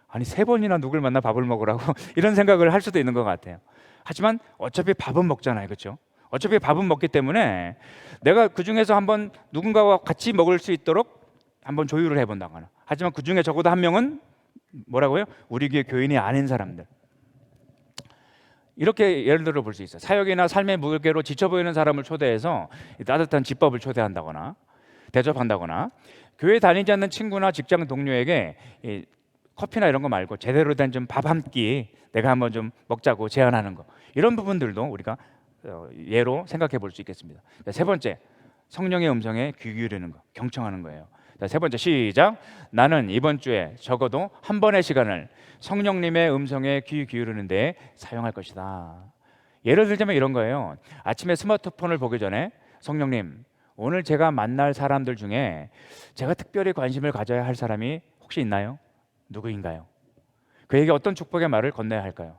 아니 3번이나 누굴 만나 밥을 먹으라고 이런 생각을 할 수도 있는 것 같아요. 하지만 어차피 밥은 먹잖아요. 그렇죠? 어차피 밥은 먹기 때문에 내가 그 중에서 한번 누군가와 같이 먹을 수 있도록 한번 조율을 해본다거나, 하지만 그 중에 적어도 1명은 뭐라고요? 우리 교회 교인이 아닌 사람들. 이렇게 예를 들어 볼 수 있어요. 사역이나 삶의 무게로 지쳐 보이는 사람을 초대해서 따뜻한 집밥을 초대한다거나 대접한다거나, 교회 다니지 않는 친구나 직장 동료에게 이 커피나 이런 거 말고 제대로 된 좀 밥 한 끼 내가 한번 좀 먹자고 제안하는 거, 이런 부분들도 우리가 예로 생각해 볼 수 있겠습니다. 자, 세 번째, 성령의 음성에 귀 기울이는 거, 경청하는 거예요. 자, 세 번째, 시작. 나는 이번 주에 적어도 한 번의 시간을 성령님의 음성에 귀 기울이는 데 사용할 것이다. 예를 들자면 이런 거예요. 아침에 스마트폰을 보기 전에 성령님, 오늘 제가 만날 사람들 중에 제가 특별히 관심을 가져야 할 사람이 혹시 있나요? 누구인가요? 그에게 어떤 축복의 말을 건네야 할까요?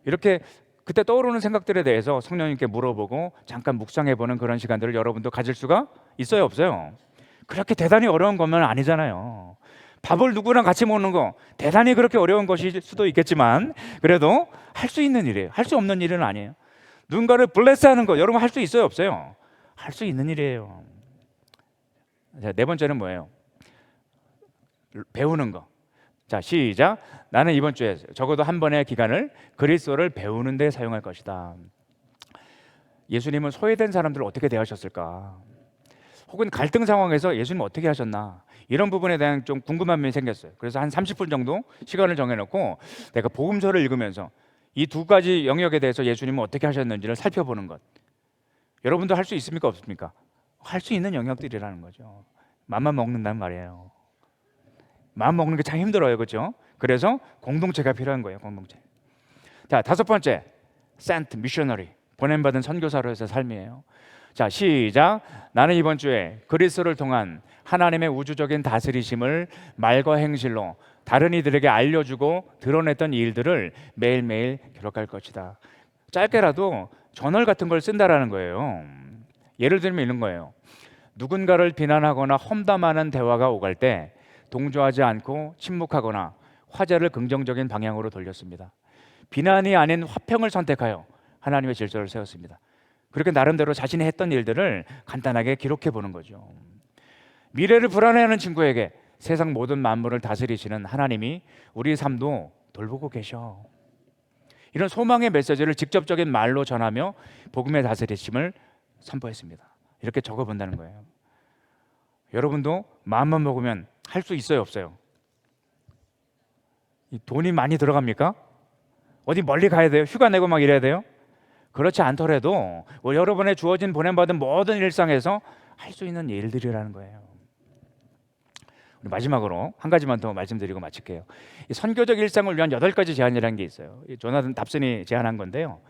이렇게 그때 떠오르는 생각들에 대해서 성령님께 물어보고 잠깐 묵상해보는 그런 시간들을 여러분도 가질 수가 있어요, 없어요? 그렇게 대단히 어려운 것만 아니잖아요. 밥을 누구랑 같이 먹는 거 대단히 그렇게 어려운 것일 수도 있겠지만 그래도 할 수 있는 일이에요. 할 수 없는 일은 아니에요. 누군가를 블레스하는 거 여러분 할 수 있어요, 없어요? 할 수 있는 일이에요. 자, 네 번째는 뭐예요? 배우는 거. 자, 시작. 나는 이번 주에 적어도 한 번의 기간을 그리스도를 배우는 데 사용할 것이다. 예수님은 소외된 사람들을 어떻게 대하셨을까? 혹은 갈등 상황에서 예수님 어떻게 하셨나? 이런 부분에 대한 좀 궁금함이 생겼어요. 그래서 한 30분 정도 시간을 정해놓고 내가 복음서를 읽으면서 이 두 가지 영역에 대해서 예수님은 어떻게 하셨는지를 살펴보는 것. 여러분도 할 수 있습니까, 없습니까? 할 수 있는 영역들이라는 거죠. 맘만 먹는단 말이에요. 마음 먹는 게 참 힘들어요, 그렇죠? 그래서 공동체가 필요한 거예요, 공동체. 자, 다섯 번째, sent missionary, 보냄받은 선교사로서의 삶이에요. 자, 시작. 나는 이번 주에 그리스도를 통한 하나님의 우주적인 다스리심을 말과 행실로 다른 이들에게 알려주고 드러냈던 일들을 매일매일 기록할 것이다. 짧게라도 저널 같은 걸 쓴다라는 거예요. 예를 들면 이런 거예요. 누군가를 비난하거나 험담하는 대화가 오갈 때 동조하지 않고 침묵하거나 화제를 긍정적인 방향으로 돌렸습니다. 비난이 아닌 화평을 선택하여 하나님의 질서를 세웠습니다. 그렇게 나름대로 자신이 했던 일들을 간단하게 기록해 보는 거죠. 미래를 불안해하는 친구에게 세상 모든 만물을 다스리시는 하나님이 우리 삶도 돌보고 계셔. 이런 소망의 메시지를 직접적인 말로 전하며 복음의 다스리심을 선포했습니다. 이렇게 적어본다는 거예요. 여러분도 마음만 먹으면 할 수 있어요, 없어요? 돈이 많이 들어갑니까? 어디 멀리 가야 돼요? 휴가 내고 막 이래야 돼요? 그렇지 않더라도 여러분의 주어진 보냄받은 모든 일상에서 할 수 있는 일들이라는 거예요. 우리 마지막으로 한 가지만 더 말씀드리고 마칠게요. 이 선교적 일상을 위한 8가지 제안이라는 게 있어요. 조나단 답슨이 제안한 건데요.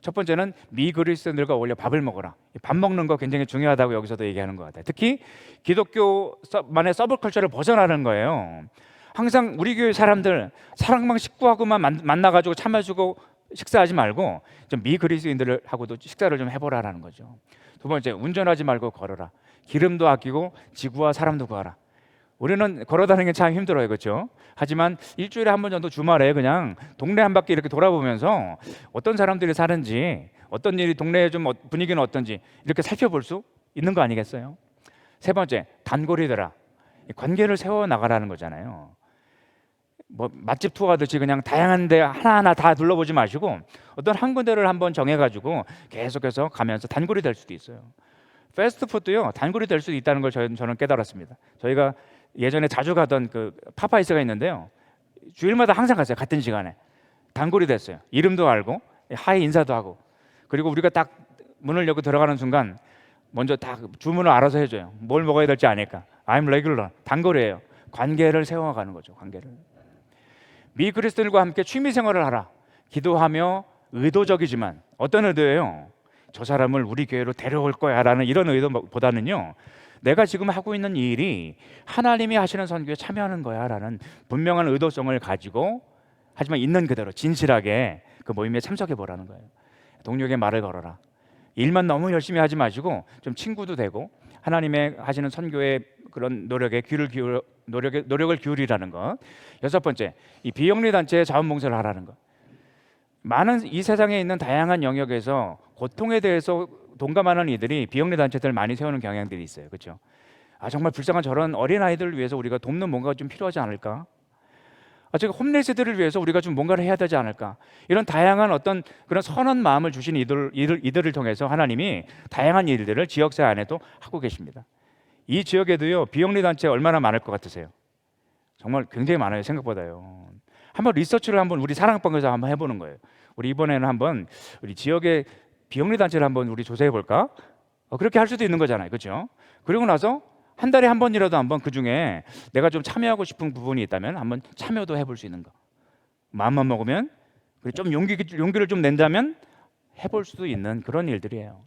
첫 번째는 미그리스도인들과 어울려 밥을 먹어라. 밥 먹는 거 굉장히 중요하다고 여기서도 얘기하는 것 같아요. 특히 기독교만의 서브컬처를 벗어나는 거예요. 항상 우리 교회 사람들 사랑방 식구하고만 만나가지고 차 마시고 식사하지 말고 좀 미그리스도인들하고도 식사를 좀 해보라라는 거죠. 두 번째, 운전하지 말고 걸어라. 기름도 아끼고 지구와 사람도 구하라. 우리는 걸어다니는 게 참 힘들어요, 그렇죠? 하지만 일주일에 한 번 정도 주말에 그냥 동네 한 바퀴 이렇게 돌아보면서 어떤 사람들이 사는지, 어떤 일이 동네의 좀 분위기는 어떤지 이렇게 살펴볼 수 있는 거 아니겠어요? 세 번째, 단골이더라. 관계를 세워 나가라는 거잖아요. 뭐 맛집 투어 하듯이 그냥 다양한 데 하나하나 다 둘러보지 마시고 어떤 한 군데를 한번 정해가지고 계속해서 가면서 단골이 될 수도 있어요. 패스트푸드요, 단골이 될 수도 있다는 걸 저는 깨달았습니다. 저희가 예전에 자주 가던 그 파파이스가 있는데요, 주일마다 항상 갔어요. 같은 시간에. 단골이 됐어요. 이름도 알고 하이 인사도 하고. 그리고 우리가 딱 문을 열고 들어가는 순간 먼저 딱 주문을 알아서 해줘요. 뭘 먹어야 될지 아니까. I'm regular. 단골이에요. 관계를 세워가는 거죠. 관계를. 미그리스도인들과 함께 취미 생활을 하라. 기도하며 의도적이지만 어떤 의도예요? 저 사람을 우리 교회로 데려올 거야 라는 이런 의도보다는요, 내가 지금 하고 있는 이 일이 하나님이 하시는 선교에 참여하는 거야 라는 분명한 의도성을 가지고, 하지만 있는 그대로 진실하게 그 모임에 참석해 보라는 거예요. 동료에게 말을 걸어라. 일만 너무 열심히 하지 마시고 좀 친구도 되고 하나님의 하시는 선교의 그런 노력을 기울이라는 것. 여섯 번째, 이 비영리 단체에 자원봉사를 하라는 것. 많은 이 세상에 있는 다양한 영역에서 고통에 대해서 동감하는 이들이 비영리 단체들 많이 세우는 경향들이 있어요, 그렇죠? 정말 불쌍한 저런 어린 아이들을 위해서 우리가 돕는 뭔가가 좀 필요하지 않을까? 제가 홈레스들을 위해서 우리가 좀 뭔가를 해야 되지 않을까? 이런 다양한 어떤 그런 선한 마음을 주신 이들을 통해서 하나님이 다양한 일들을 지역사회 안에도 하고 계십니다. 이 지역에도요 비영리 단체 얼마나 많을 것 같으세요? 정말 굉장히 많아요. 생각보다요. 한번 리서치를 한번 우리 사랑방에서 한번 해보는 거예요. 우리 이번에는 한번 우리 지역의 비영리 단체를 한번 우리 조사해 볼까? 그렇게 할 수도 있는 거잖아요, 그렇죠? 그리고 나서 한 달에 한 번이라도 한번 그 중에 내가 좀 참여하고 싶은 부분이 있다면 한번 참여도 해볼 수 있는 거. 마음만 먹으면 그리고 좀 용기를 좀 낸다면 해볼 수도 있는 그런 일들이에요.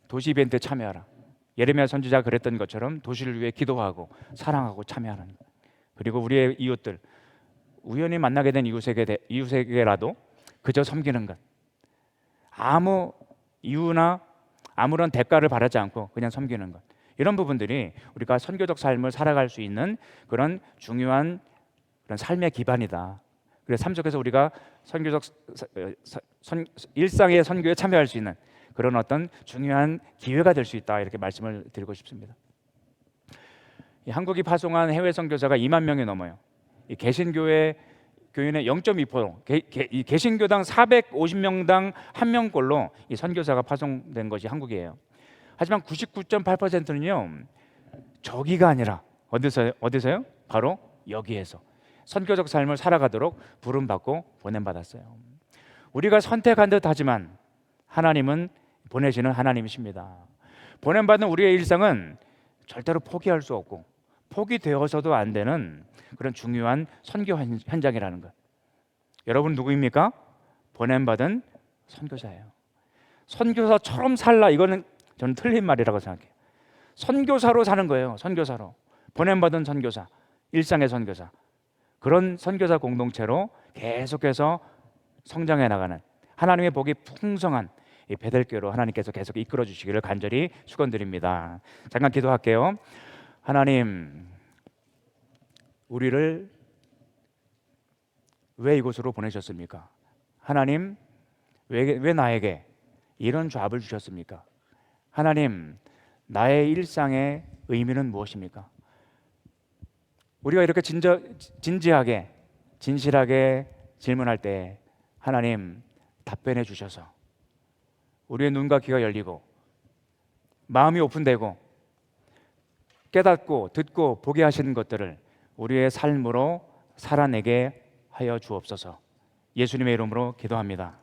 도시 이벤트에 참여하라. 예레미야 선지자가 그랬던 것처럼 도시를 위해 기도하고 사랑하고 참여하는 것. 그리고 우리의 이웃들, 우연히 만나게 된 이웃에게라도 그저 섬기는 것. 아무 이유나 아무런 대가를 바라지 않고 그냥 섬기는 것. 이런 부분들이 우리가 선교적 삶을 살아갈 수 있는 그런 중요한 그런 삶의 기반이다. 그래서 삶 속에서 우리가 선교적 일상의 선교에 참여할 수 있는 그런 어떤 중요한 기회가 될 수 있다, 이렇게 말씀을 드리고 싶습니다. 한국이 파송한 해외 선교사가 2만 명이 넘어요. 이 개신교회 교인의 0.2%, 이 개신교당 450명당 1명꼴로 이 선교사가 파송된 것이 한국이에요. 하지만 99.8%는요 저기가 아니라 어디서요? 바로 여기에서 선교적 삶을 살아가도록 부름받고 보냄받았어요. 우리가 선택한 듯 하지만 하나님은 보내시는 하나님이십니다. 보냄받은 우리의 일상은 절대로 포기할 수 없고 포기되어서도 안 되는 그런 중요한 선교 현장이라는 것. 여러분 누구입니까? 보냄받은 선교사예요. 선교사처럼 살라, 이거는 저는 틀린 말이라고 생각해요. 선교사로 사는 거예요. 선교사로. 보냄받은 선교사, 일상의 선교사. 그런 선교사 공동체로 계속해서 성장해 나가는 하나님의 복이 풍성한 이 베델교로 하나님께서 계속 이끌어 주시기를 간절히 축원드립니다. 잠깐 기도할게요. 하나님, 우리를 왜 이곳으로 보내셨습니까? 하나님, 왜 나에게 이런 잡을 주셨습니까? 하나님, 나의 일상의 의미는 무엇입니까? 우리가 이렇게 진지하게 진실하게 질문할 때 하나님 답변해 주셔서 우리의 눈과 귀가 열리고 마음이 오픈되고 깨닫고 듣고 보게 하시는 것들을 우리의 삶으로 살아내게 하여 주옵소서. 예수님의 이름으로 기도합니다.